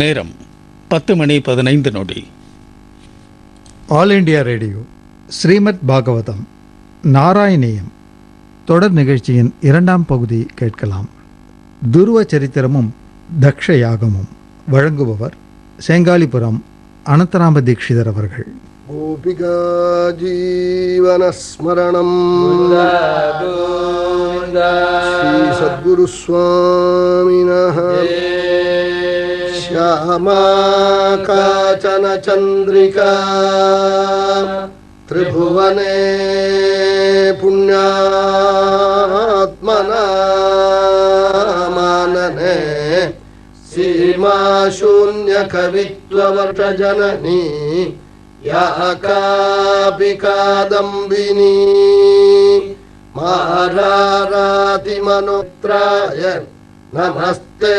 நேரம் 10:15 All India Radio Srimad Bhagavatam Narayaneeyam தொடர் நிகழ்ச்சியின் 2ஆம் பகுதி கேட்கலாம். துருவ சரித்திரமும் தக்ஷ யாகமும். வழங்குபவர் செங்காலிபுரம் அனந்தராம தீட்சிதர் அவர்கள். கோபிகா ஜீவனஸ்மரணம் ஸ்ரீ சத்குரு சுவாமினஹ. శ్యామా కాచన చంద్రికా త్రిభువనే పుణ్యాత్మనా మాననే సీమా శూన్య కవిత్వవర్ష జననీ యా కాపి కాదంబినీ మారారాతి మనోత్రాయ నమస్తే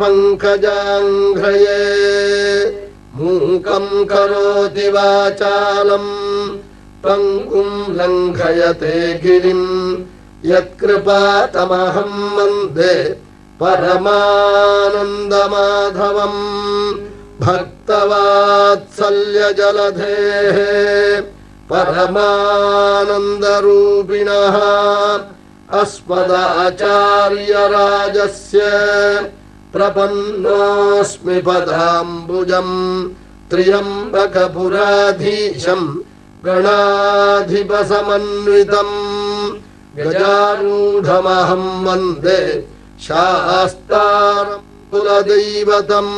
పంకజాంఘ్రయే. మూకం కరోతి వాచాలం పంగుం లంఘయతే గిరిం యత్కృపాతమహం వందే పరమానందమాధవం. భక్తవాత్సల్య జలధేః పరమానందరూపిణః అస్మదాచార్యరాజస్య ప్రపన్నోస్మి పదాంబుజం. త్ర్యంబకపురాధీశం గణాధిపసమన్వితం గజారూఢమహం వందే శాస్తారం కులదైవతం.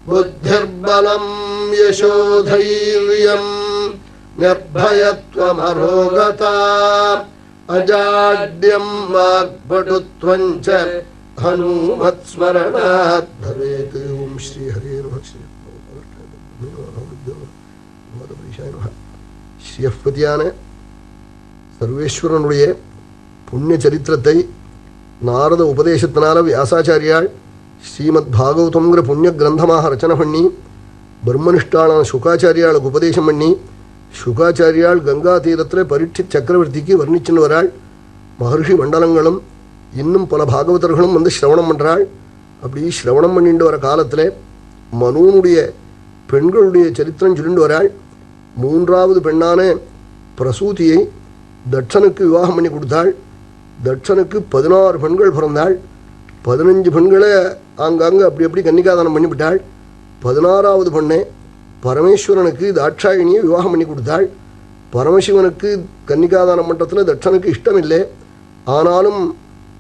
బుద్ధిర్బలం యశోధైర్యం నిర్భయత్వమరోగతా అజాడ్యం వాగ్పటుత్వం చ హనుమత్స్మరణాత్ భవేత్. ఓం శ్రీ హరే నమః. ஸ்ரீயப்பதியான சர்வேஸ்வரனுடைய புண்ணிய சரித்திரத்தை நாரத உபதேசத்தினால வியாசாச்சாரியால் ஸ்ரீமத் பாகவதம்ங்கிற புண்ணிய கிரந்தமாக ரச்சனை பண்ணி பிரம்மனிஷ்டாளான சுகாச்சாரியாளுக்கு உபதேசம் பண்ணி சுகாச்சாரியால் கங்கா தீரத்தில் பரீட்சித் சக்கரவர்த்திக்கு வர்ணிச்சுன்னு வராள். மகர்ஷி மண்டலங்களும் இன்னும் பல பாகவதர்களும் வந்து சிரவணம் பண்ணுறாள். அப்படி சிரவணம் பண்ணிட்டு வர காலத்தில் மனுவனுடைய பெண்களுடைய சரித்திரம் சொல்லிட்டு வராள். 3வது பெண்ணான பிரசூதியை தட்சனுக்கு விவாகம் பண்ணி கொடுத்தாள். தட்சனுக்கு 16 பெண்கள் பிறந்தாள். 15 பெண்களை ஆங்காங்கே அப்படி அப்படி கன்னிகாதானம் பண்ணிவிட்டாள். 16வது பெண்ணை பரமேஸ்வரனுக்கு தாட்சாயினியை விவாகம் பண்ணி கொடுத்தாள். பரமசிவனுக்கு கன்னிகாதான மட்டத்தில் தட்சனுக்கு இஷ்டம் இல்லை. ஆனாலும்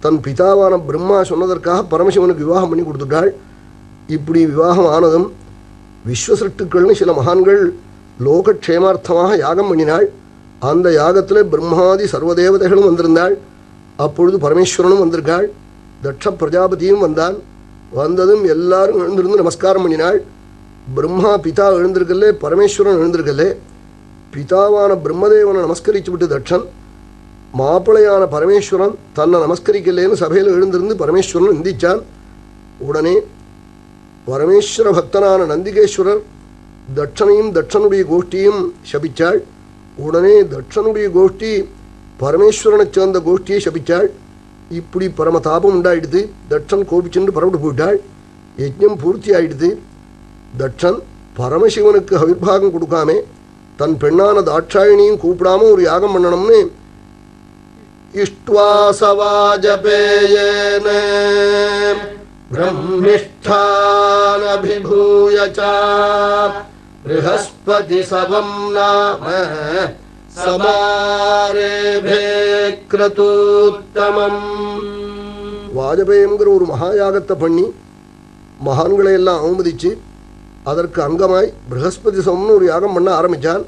தன் பிதாவான பிரம்மா சொன்னதற்காக பரமசிவனுக்கு விவாகம் பண்ணி கொடுத்துட்டாள். இப்படி விவாகம் ஆனதும் விஸ்வசிருட்டுக்கள்னு சில மகான்கள் லோகக்ஷேமார்த்தமாக யாகம் பண்ணினாள். அந்த யாகத்தில் பிரம்மாதி சர்வதேவதைகளும் வந்திருந்தாள். அப்பொழுது பரமேஸ்வரனும் வந்திருக்காள். தட்ச பிரஜாபதியும் வந்தான். வந்ததும் எல்லாரும் எழுந்திருந்து நமஸ்காரம் பண்ணினாள். பிரம்மா பிதா எழுந்திருக்கலே, பரமேஸ்வரன் எழுந்திருக்கலே. பிதாவான பிரம்மதேவனை நமஸ்கரிச்சு விட்டு தட்சன், மாப்பிளையான பரமேஸ்வரன் தன்னை நமஸ்கரிக்கலேன்னு சபையில் எழுந்திருந்து பரமேஸ்வரன் நிந்திச்சான். உடனே பரமேஸ்வர பக்தனான நந்திகேஸ்வரர் தட்சனையும் தட்சனுடைய கோஷ்டியும் சபிச்சாள். உடனே தட்சனுடைய கோஷ்டி பரமேஸ்வரனை சேர்ந்த கோஷ்டியை சபிச்சாள். இப்படி பரமதாபம் உண்டாயிடுது. தட்சன் கோபிச்சுட்டு புறப்பட்டு போயிட்டாள். யஜ்ஞம் பூர்த்தி ஆயிடுது. தட்சன் பரமசிவனுக்கு அவிர்வாகம் கொடுக்காம தன் பெண்ணான தாட்சாயினியும் கூப்பிடாம ஒரு யாகம் பண்ணணும்னு இஷ்ட்வாசவாஜபேயேன பிரம்மிஷ்டானபிபூய ச ப்ரஹஸ்பதி சவம் நாம சமாரேபே க்ரதூத்தமம். வாஜபேயங்கிற ஒரு மகாயாகத்தை பண்ணி மகான்களை எல்லாம் அவமதிச்சு அதற்கு அங்கமாய் ப்ரஹஸ்பதி சவம்னு ஒரு யாகம் பண்ண ஆரம்பித்தான்.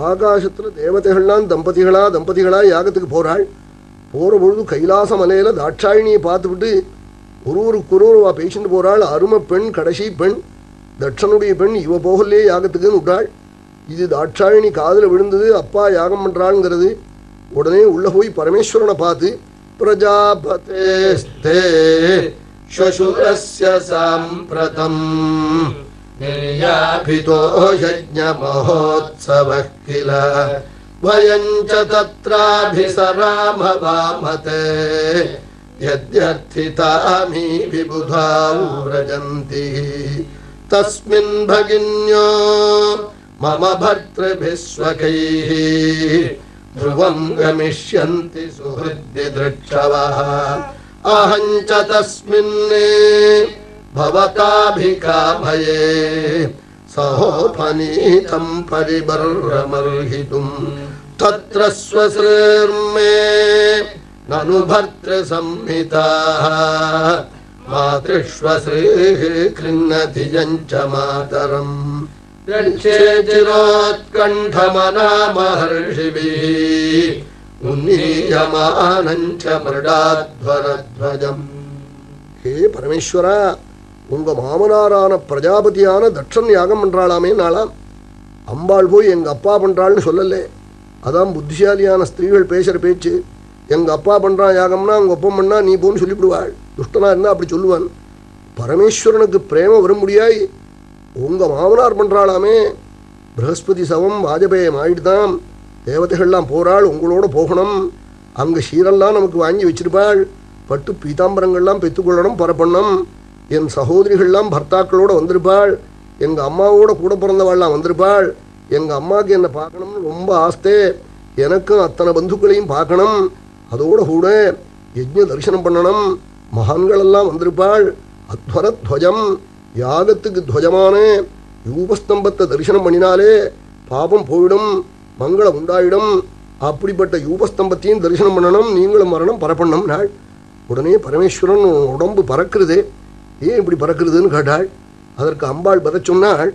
ஆகாசத்தில் தேவதைகள்லாம் தம்பதிகளாக யாகத்துக்கு போகிறாள். போகிற பொழுது கைலாச மலையில் தாட்சாயினியை பார்த்துவிட்டு ஒருவருக்குருவா பேசிட்டு போகிறாள். அருமை பெண், கடைசி பெண், தட்சனுடைய பெண். இவ போகலையே யாகத்துக்குன்னு விட்டாள். இது தாட்சாயினி காதில் விழுந்தது. அப்பா யாகம் பண்ணுறாளுங்கிறது. உடனே உள்ள போய் பரமேஸ்வரனை பார்த்து பிரஜாபதேஸ்தே ஷசுரஸ்ய சாம்பிரதம் நிர்யாபிதோ யஜ்ஞ மஹோத்சவः கில வயஞ்ச தத்ராபிசராம வாமதே यद्यर्थितामी विबुधा व्रजन्ति तस्मिन् भगिन्यो मम भर्तृभिस्वकैः ध्रुवं गमिष्यन्ति सुहृद्दिदृक्षवः अहं च तस्मिन् भवताभिकामये सहोपनीतं परिबर्रमर्हितुं तत्र स्वश्रेर्मे ननु भर्तृसंहिताः मातृष्वश्रेः कृण्णति यञ्च मातरम् रक्षे चिरोत्कण्ठमना महर्षिभिः उन्नीयमानञ्च मृडाध्वरध्वजम् हे परमेश्वरा உங்க மாமனாரான பிரஜாபதியான தட்சன் யாகம் பண்றாளாமே நாளாம். அம்பாள் போய் எங்க அப்பா பண்றாள்னு சொல்லலே. அதான் புத்திசாலியான ஸ்திரீகள் பேசுற பேச்சு. எங்க அப்பா பண்றான் யாகம்னா அவங்க ஒப்பம் பண்ணா நீ போன்னு சொல்லிவிடுவாள். துஷ்டனா இருந்தா அப்படி சொல்லுவான். பரமேஸ்வரனுக்கு பிரேம வரும்படியாய் உங்க மாமனார் பண்றாளாமே. பிரகஸ்பதி சவம் வாஜபேயம் ஆயிடுதான். தேவதைகள்லாம் போறாள், உங்களோட போகணும். அங்க ஷீரெல்லாம் நமக்கு வாங்கி வச்சிருப்பாள். பட்டு பீதாம்பரங்கள்லாம் பெற்றுக்கொள்ளணும், பரப்பண்ணம். என் சகோதரிகள்லாம் பர்த்தாக்களோட வந்திருப்பாள். எங்க அம்மாவோட கூட பிறந்தவாள்லாம் வந்திருப்பாள். எங்க அம்மாவுக்கு என்னை பார்க்கணும்னு ரொம்ப ஆஸ்தே. எனக்கும் அத்தனை பந்துக்களையும் பார்க்கணும். அதோட கூட யஜ்ஞ தரிசனம் பண்ணணும். மகான்களெல்லாம் வந்திருப்பாள். அத்வரத்வஜம், யாகத்துக்கு துவஜமான யூபஸ்தம்பத்தை தரிசனம் பண்ணினாலே பாபம் போயிடும், மங்களம் உண்டாயிடும். அப்படிப்பட்ட யூபஸ்தம்பத்தையும் தரிசனம் பண்ணணும், நீங்களும் மரணம் பரப்பண்ணம் நாள். உடனே பரமேஸ்வரன் உடம்பு பறக்கிறது. ஏன் இப்படி பறக்கிறதுன்னு கேட்டாள். அதற்கு அம்பாள் பதில் சொன்னாள்,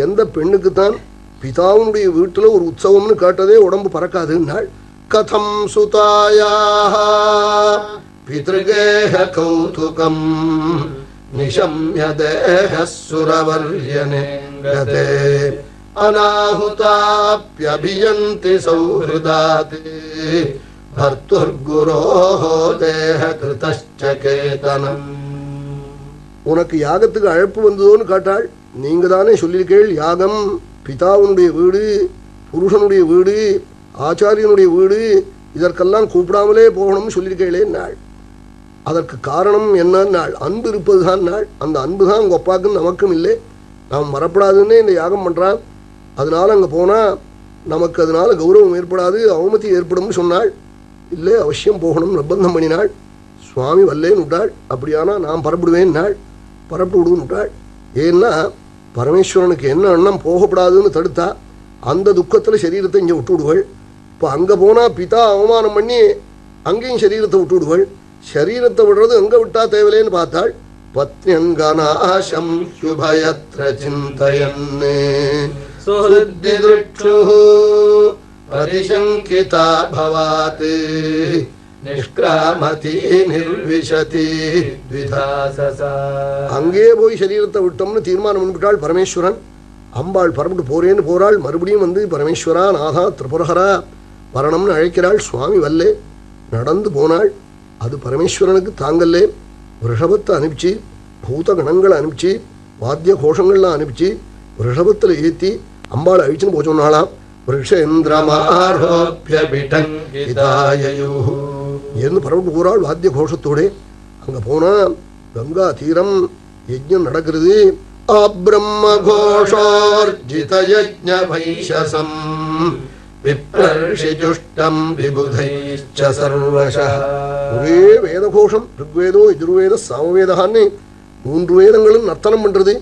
எந்த பெண்ணுக்குத்தான் பிதாவுனுடைய வீட்டில் ஒரு உற்சவம்னு கேட்டதே உடம்பு பறக்காதுன்னாள். கதம் சுதாயாக பித்ருகேஹ கௌதுகம் நிஷம்ய தேஹசுரவர்யனே கதே அநாஹுதாப்யபியந்தி சௌஹ்ருதாத் பர்துர்குரோஹ தேஹ கிருதஸ்ச கேதனம். உனக்கு யாகத்துக்கு அழைப்பு வந்ததோன்னு கேட்டாள். நீங்க தானே சொல்லியிருக்கேள், யாகம் பிதாவுனுடைய வீடு, புருஷனுடைய வீடு, ஆச்சாரியனுடைய வீடு, இதற்கெல்லாம் கூப்பிடாமலே போகணும்னு சொல்லியிருக்கேளே நாள். அதற்கு காரணம் என்னன்னாள், அன்பு இருப்பது தான் நாள். அந்த அன்பு தான் உங்கள் அப்பாவுக்கும் நமக்கும் இல்லை. நாம் வரப்படாதுன்னே இந்த யாகம் பண்ணுறான். அதனால அங்கே போனால் நமக்கு அதனால கௌரவம் ஏற்படாது, அவமதி ஏற்படும் சொன்னாள். இல்லை, அவசியம் போகணும் நிர்பந்தம் பண்ணினாள். சுவாமி வல்லேன்னு விட்டாள். அப்படியானா நான் பரப்பிடுவேன் நாள். பரப்பு விடுன்னு விட்டாள். ஏன்னா பரமேஸ்வரனுக்கு என்ன எண்ணம் போகப்படாதுன்னு தடுத்தா அந்த துக்கத்தில் சரீரத்தை இங்கே விட்டு விடுவள். இப்போ அங்கே போனால் பிதா அவமானம் பண்ணி அங்கேயும் சரீரத்தை விட்டு விடுவள். சரீரத்தை விடுறது எங்கே விட்டா தேவையில்லைன்னு பார்த்தாள். பத்னியங்கநாசம் சுபயத்ர சிந்தயன்னே சுருத்திருட்சுஹு பிரதிசங்கிதா பவாத் நிஷ்கிராமதி நிர்விஷதி த்விதாசசா. அங்கே போய் சரீரத்தை விட்டோம்னு தீர்மானம் பண்ணிவிட்டாள் பரமேஸ்வரன். அம்பாள் பரப்பிட்டு போறேன்னு போறாள். மறுபடியும் வந்து பரமேஸ்வரா நாதா திரிபுரஹரா வரணும்னு அழைக்கிறாள். சுவாமி வல்லே நடந்து போனாள். அது பரமேஸ்வரனுக்கு தாங்கல்லே. ரிஷபத்தை அனுப்பிச்சு, பூத கணங்களை அனுப்பிச்சு, வாத்திய கோஷங்கள்லாம் அனுப்பிச்சு ரிஷபத்தில் ஏற்றி அம்பாளை அழிச்சுன்னு போக சொன்னாலாம். இருந்து பரவிட்டு போறாள் வாத்திய கோஷத்தோட. அங்க போனா கங்கா தீரம் யஜ்ஞம் நடக்கிறது. அப்ரம்ம கோஷோர்ஜித யஜ்ஞ வைஷசம் விப்ரர்ஷிஜுஷ்டம் விபுதைச்ச சர்வஷः. ஒரே வேத கோஷம், ருக்வேதோ யஜுர்வேத சாமவேதான்னு 3 வேதங்களும் நர்த்தனம் பண்றது.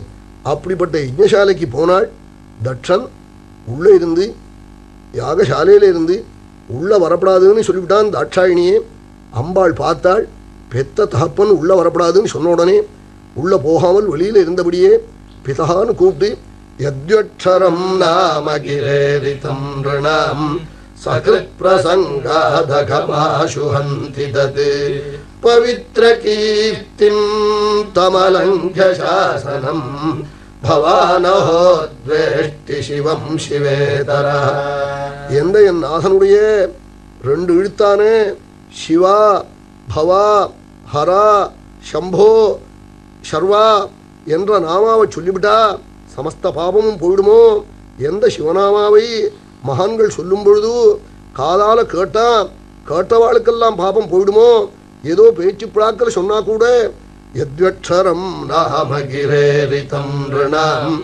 அப்படிப்பட்ட யஜ்ஞசாலைக்கு போனாள். தட்சன் உள்ளே இருந்து, யாகசாலையில இருந்து உள்ள வரப்படாதுன்னு சொல்லிவிட்டான் தாட்சாயினியே. அம்பாள் பார்த்தாள். பெத்த தகப்பன் உள்ள வரப்படாதுன்னு சொன்ன உடனே உள்ள போகாமல் வெளியில இருந்தபடியே பிதான்னு கூப்பிட்டு யத்யக்ஷரம் நாம கிரேரிதம் ரணம் சகிருத் பிரசங்காதகமாசுஹந்தி தத் பவித்ர கீர்த்திம் தமலங்க்ய சாசனம் பவானஹோ த்வேஷ்டி சிவம் சிவேதரா. எந்த என் நாதனுடைய 2 எழுத்தானே சிவா பவா ஹரா சம்போ சர்வா என்ற நாமாவை சொல்லிவிட்டா சமஸ்த பாபமும் போயிடுமோ? எந்த சிவநாமாவை மகான்கள் சொல்லும் பொழுது காதால கேட்டா கேட்டவாளுக்கெல்லாம் பாபம் போயிடுமோ? ஏதோ பேச்சு பிளாக்கல் சொன்னா கூட யத்வக்ஷரம் நாமகிரேரிதம் ரிணாம்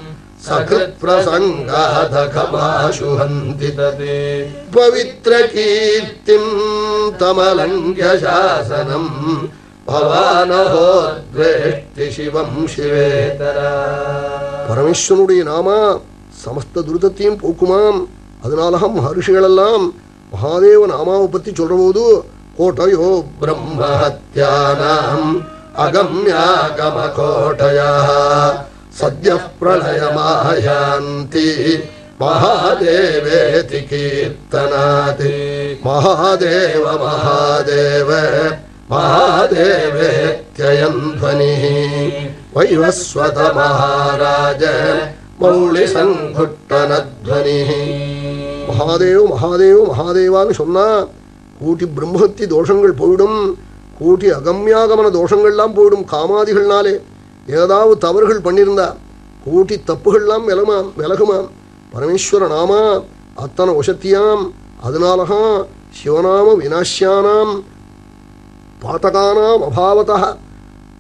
சகிருத் பிரசங்காதகமாசுஹந்தி ததே பவித்ர கீர்த்திம் தமலங்க்ய சாசனம் பவானஹோ த்வேஷ்டி சிவம் சிவேதரா. பரமேஸ்வரனுடைய நாமா சமஸ்த துரிதத்தையும் போக்குமாம். அதனாலகம் மகர்ஷிகளெல்லாம் மகாதேவ நாமாவை பத்தி சொல்ற போது கோட்டயோ பிரம்மஹத்யானாம் அகம்யாகம கோட்டயா சத்ய பிரளயமாயாந்தி மகாதேவேதி கீர்த்தனாதி மகாதேவ மகாதேவ மகாதேவேத்யயந்த்வனி வைவஸ்வத மகாராஜ மௌளி சங்குட்டனத்வனி. மகாதேவ் மகாதேவ் மகாதேவான்னு சொன்னா கூட்டி பிரம்மஹத்தி தோஷங்கள் போயிடும், கூட்டி அகம்யாகமன தோஷங்கள்லாம் போயிடும். காமாதிகள்னாலே ஏதாவது தவறுகள் பண்ணியிருந்தா கூட்டி தப்புகள்லாம் விலகுமாம். பரமேஸ்வர நாமா அத்தனை வசத்தியாம். அதனாலஹா சிவநாம விநாசியானாம் பாதகானாம் அபாவதா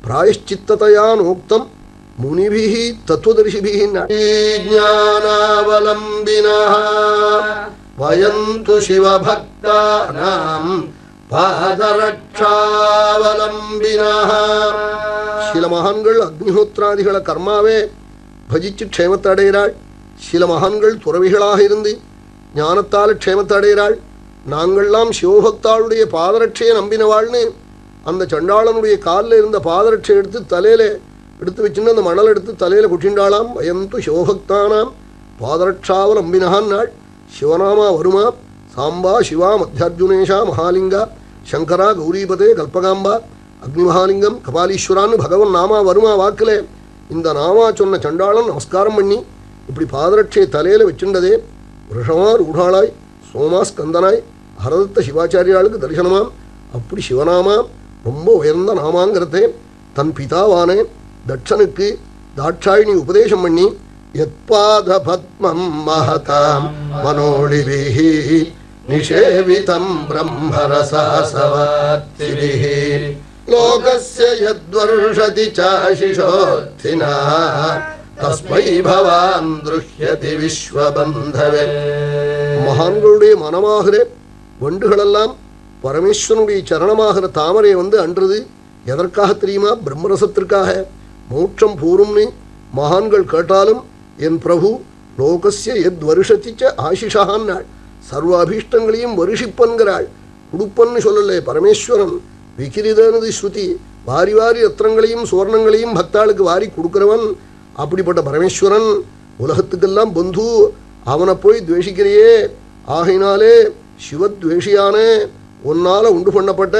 பிராயஷ்சித்ததையா நோக்தம் முனிபிஹி தத்துவதர்ஷிபிஹி ஞானாவலம்பினஹ வயந்து சிவபக்தானாம் பாதரட்சாவலம்பினஹ. சில மகான்கள் அக்னிஹோத்ராதிகள கர்மாவே பஜிச்சு க்ஷேமத்தை அடைகிறாள். சில மகான்கள் துறவிகளாக இருந்து ஞானத்தால் க்ஷேமத்தை அடைகிறாள். நாங்கள்லாம் சிவபக்தாளுடைய பாதரட்சையை நம்பினவாள்னு அந்த சண்டாளனுடைய காலில் இருந்த பாதரட்சை எடுத்து தலையில எடுத்து வச்சுன்னு அந்த மணல் எடுத்து தலையில குட்டிண்டாளாம். வயந்து சிவபக்தானாம் பாதரட்சாவலம்பினஹான் நாள். சிவநாமா வருமா? சாம்பா சிவா மத்தியார்ஜுனேஷா மகாலிங்கா சங்கரா கௌரிபதே கல்பகாம்பா அக்னி மகாலிங்கம் கபாலீஸ்வரான்னு பகவன் நாமா வருமா வாக்கில். இந்த நாமா சொன்ன சண்டாளன் நமஸ்காரம் பண்ணி இப்படி பாதரட்சை தலையில வச்சுண்டதே ரிஷமா ரூடாளாய் சோமா ஸ்கந்தனாய் ஹரதத்த சிவாச்சாரியாளுக்கு தரிசனமாம். அப்படி சிவநாமா ரொம்ப உயர்ந்த நாமாங்கிறதே தன் பிதாவானே தட்சனுக்கு தாட்சாயினி உபதேசம் பண்ணி யத்பாத பத்மம் மஹதாம் மனோளிபிஹி நிஷேவிதம் பிரம்மரசாசவாத்திபிஹி லோகஸ்ய யத்வர்ஷதி சாஷிஷோத்தினா தஸ்மை பவான் துருஹ்யதி விஸ்வபந்தவே. மகான்களுடைய மனமாகிற வண்டுகளெல்லாம் பரமேஸ்வரனுடைய சரணமாகிற தாமரை அன்றது எதற்காக தெரியுமா? பிரம்மரசத்திற்காக. மோட்சம் பூரும்னு மகான்கள் கேட்டாலும் என் பிரபு லோகஸ்ய எத் வருஷத்திச்ச ஆசிஷான்னாள். சர்வ அபீஷ்டங்களையும் வருஷிப்பன்கிறாள். உடுப்பன்னு சொல்லலே பரமேஸ்வரன். விகிரிதனது ஸ்ருதி. வாரி வாரி ரத்னங்களையும் சுவர்ணங்களையும் பக்தாளுக்கு வாரி கொடுக்கிறவன். அப்படிப்பட்ட பரமேஸ்வரன் உலகத்துக்கெல்லாம் பந்து. அவனை போய் துவேஷிக்கிறையே. ஆகையினாலே சிவத்வேஷியான உன்னால உண்டு பண்ணப்பட்ட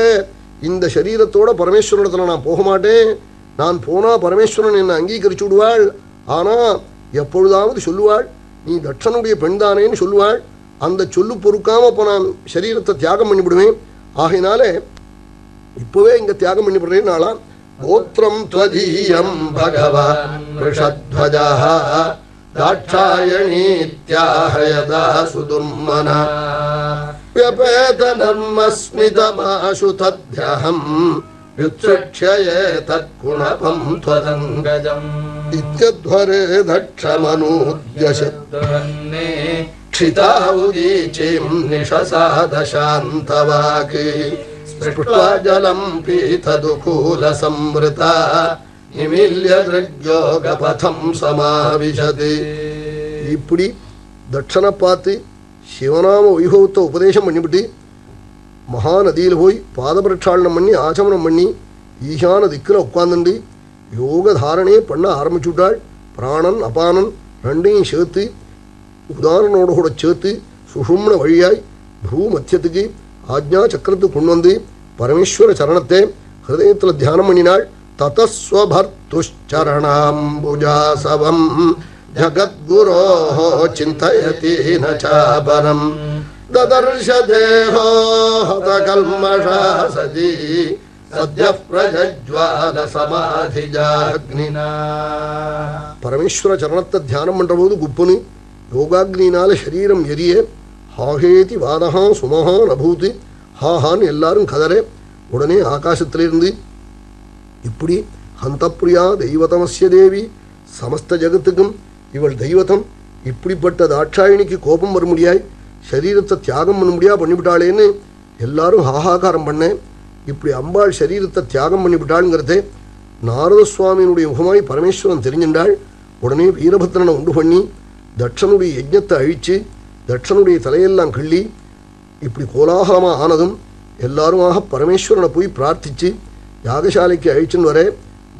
இந்த சரீரத்தோட பரமேஸ்வரனிடத்துல நான் போக மாட்டேன். நான் போனா பரமேஸ்வரன் என்னை அங்கீகரிச்சு விடுவாள். ஆனா எப்பொழுதாவது சொல்லுவாள், நீ தட்சனுடைய பெண் தானேன்னு சொல்லுவாள். அந்த சொல்லு பொறுக்காம இப்போ நான் சரீரத்தை தியாகம் பண்ணிவிடுவேன். ஆகையினாலே இப்பவே இங்க தியாகம் பண்ணிவிடுறேன். நாளாம் கோத்திரம் த்வதீயம் பகவான் ரிஷத்வஜः தாட்சாயணீத்யாஹயதா சுதுர்மனா व्यपेतनर्मस्मितमाशु तद्यहम् व्युत्सृक्ष्ये तत्कुणपम् त्वदङ्गजम् इत्यध्वरे दक्षमनूद्यशद्वन्ने क्षितावुदीचीम् निशसादशान्तवाक् स्पृष्ट्वा जलम् पीतदुकूलसंवृता निमील्य दृग्योगपथम् समाविशति. இப்படி தட்சனை பார்த்து சிவநாம வைபவத்தை உபதேசம் பண்ணிவிட்டு மகாநதியில் போய் பாதபிரட்சாளனம் பண்ணி ஆச்சமனம் பண்ணி ஈசான திக்கில் உட்கார்ந்துண்டு யோக தாரணையே பண்ண ஆரம்பிச்சுட்டாள். பிராணன் அபானன் ரெண்டையும் சேர்த்து உதாரணோட கூட சேர்த்து சுஷும்ன வழியாய் பூ மத்தியத்துக்கு ஆஜ்ஞா சக்கரத்துக்கு கொண்டு வந்து பரமேஸ்வர சரணத்தை ஹிருதயத்தில் தியானம் பண்ணினாள். ததஸ்வபர்த்துச்சரணாம்புஜாசவம் ஜகத்குரோஹ சிந்தயதி ந சாபரம் ததர்ஷ தேஹோ ஹதகல்மஷா சதி சத்யः பிரஜஜ்வால சமாதிஜாக்னினா. பரமேஸ்வர சரணத்தை தியானம் பண்ற போது குப்புனு யோகாக்னினால சரீரம் எரிய ஹாஹேதி வாதஹா சுமஹா நபூத்து ஹாஹான்னு எல்லாரும் கதறே. உடனே ஆகாசத்திலிருந்து இப்படி ஹந்தப்பிரியா தெய்வதமஸ்ய தேவி, சமஸ்த ஜகத்துக்கும் இவள் தெய்வதம், இப்படிப்பட்ட தாட்சாயணிக்கு கோபம் வர முடியாய் சரீரத்தை தியாகம் பண்ண முடியா பண்ணிவிட்டாளேன்னு எல்லாரும் ஹாஹாகாரம் பண்ணேன். இப்படி அம்பாள் சரீரத்தை தியாகம் பண்ணிவிட்டாளுங்கிறதே நாரத சுவாமியினுடைய முகமாய் பரமேஸ்வரன் தெரிஞ்சின்றாள். உடனே வீரபத்ரனை உண்டு பண்ணி தட்சனுடைய யஜ்ஞத்தை அழித்து தட்சனுடைய தலையெல்லாம் கிள்ளி இப்படி கோலாகலமாக ஆனதும் எல்லாருமாக பரமேஸ்வரனை போய் பிரார்த்தித்து யாகசாலைக்கு அழிச்சுன்னு வர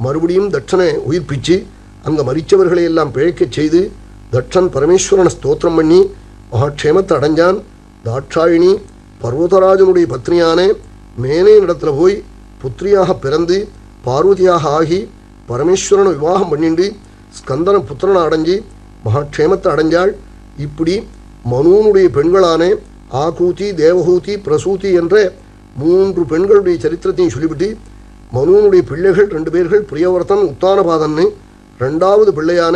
மறுபடியும் தட்சனை உயிர்ப்பிச்சு அங்கே மரித்தவர்களை எல்லாம் பிழைக்கச் செய்து தட்சன் பரமேஸ்வரனை ஸ்தோத்திரம் பண்ணி மகாட்சேமத்தை அடைஞ்சான். தாட்சாயினி பர்வதராஜனுடைய பத்னியான மேனே இடத்துல போய் புத்திரியாக பிறந்து பார்வதியாக ஆகி பரமேஸ்வரனை விவாகம் பண்ணிண்டு ஸ்கந்தன புத்திரனை அடைஞ்சி மகாட்சேமத்தை அடைஞ்சாள். இப்படி மனுவனுடைய பெண்களான ஆகூதி, தேவகூதி, பிரசூதி என்ற 3 பெண்களுடைய சரித்திரத்தையும் சொல்லிவிட்டு மனுவனுடைய பிள்ளைகள் 2 பேர்கள் பிரியவர்த்தன், உத்தானபாதன்னு. 2வது பிள்ளையான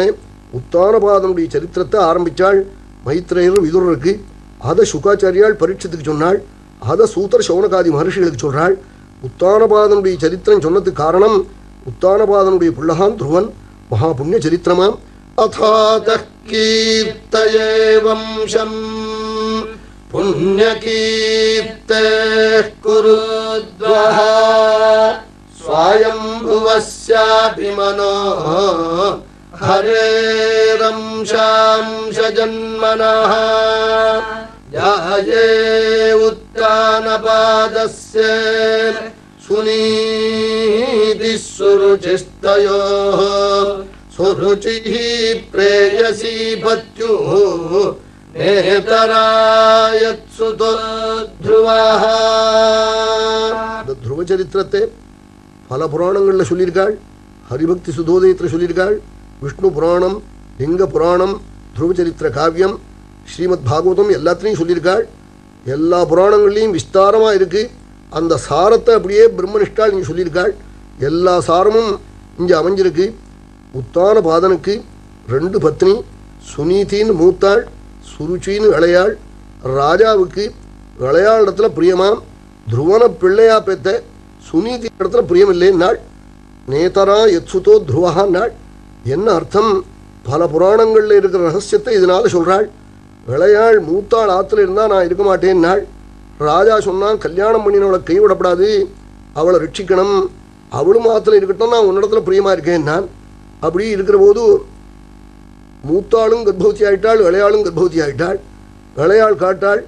உத்தானபாதனுடைய சரித்திரத்தை ஆரம்பித்தாள் மைத்ரேயர் விதுரருக்கு. அதை சுகாச்சாரியால் பரீட்சத்துக்கு சொன்னாள். அதை சூத்தர் சௌனகாதி மகர்ஷிகளுக்கு சொல்கிறாள். உத்தானபாதனுடைய சரித்திரம் சொன்னதுக்கு காரணம் உத்தானபாதனுடைய பிள்ளைகான் துருவன் மகா புண்ணிய சரித்திரமாம். அதாதக் கீர்த்தயே வம்சம் புண்ணியகீர்த்தேः குருத்வஹ ஸ்வயம்புவஸ்யாபி மனோ ஹரேரம்சாம்சஜன்மனः ஜாயே உத்தானபாதஸ்ய சுனீதிः சுருச்சிஸ்தயோः சுருச்சிः பிரேயசி பத்யுः நேதராயத்சுதோ த்ருவஹ. இந்த துருவ சரித்திரத்தை பல புராணங்களில் சொல்லியிருக்காள். ஹரிபக்தி சுதோதயத்தில் சொல்லியிருக்காள். விஷ்ணு புராணம், லிங்க புராணம், துருவ சரித்திர காவியம், ஸ்ரீமத் பாகவதம் எல்லாத்திலையும் சொல்லியிருக்காள். எல்லா புராணங்கள்லையும் விஸ்தாரமாக இருக்குது. அந்த சாரத்தை அப்படியே பிரம்மனிஷ்டால் இங்கே சொல்லியிருக்காள். எல்லா சாரமும் இங்கே அமைஞ்சிருக்கு. உத்தானபாதனுக்கு 2 பத்னி, சுனீதின்னு மூத்தாள், சுருச்சின்னு இளையாள். ராஜாவுக்கு இளையாள் இடத்துல பிரியமாம். துருவன பிள்ளையா பெத்த சுனீதி இடத்துல பிரியமில்லைன்னாள். நேதரா யத்சுதோ துருவஹான்னாள். என்ன அர்த்தம்? பல புராணங்களில் இருக்கிற ரகசியத்தை இதனால சொல்கிறாள். இளையாள் மூத்தாள் ஆற்றுல இருந்தால் நான் இருக்க மாட்டேன்னாள். ராஜா சொன்னான், கல்யாணம் பண்ணினவளை கைவிடப்படாது, அவளை ரட்சிக்கணும், அவளும் ஆற்றுல இருக்கட்டும், நான் உன்னிடத்துல பிரியமாக இருக்கேன் நான். அப்படி இருக்கிற போது மூத்தாளும் கர்ப்பவதி ஆகிட்டாள், இளையாளும் கர்ப்பவதி ஆகிட்டாள். இளையாள் காட்டாள்,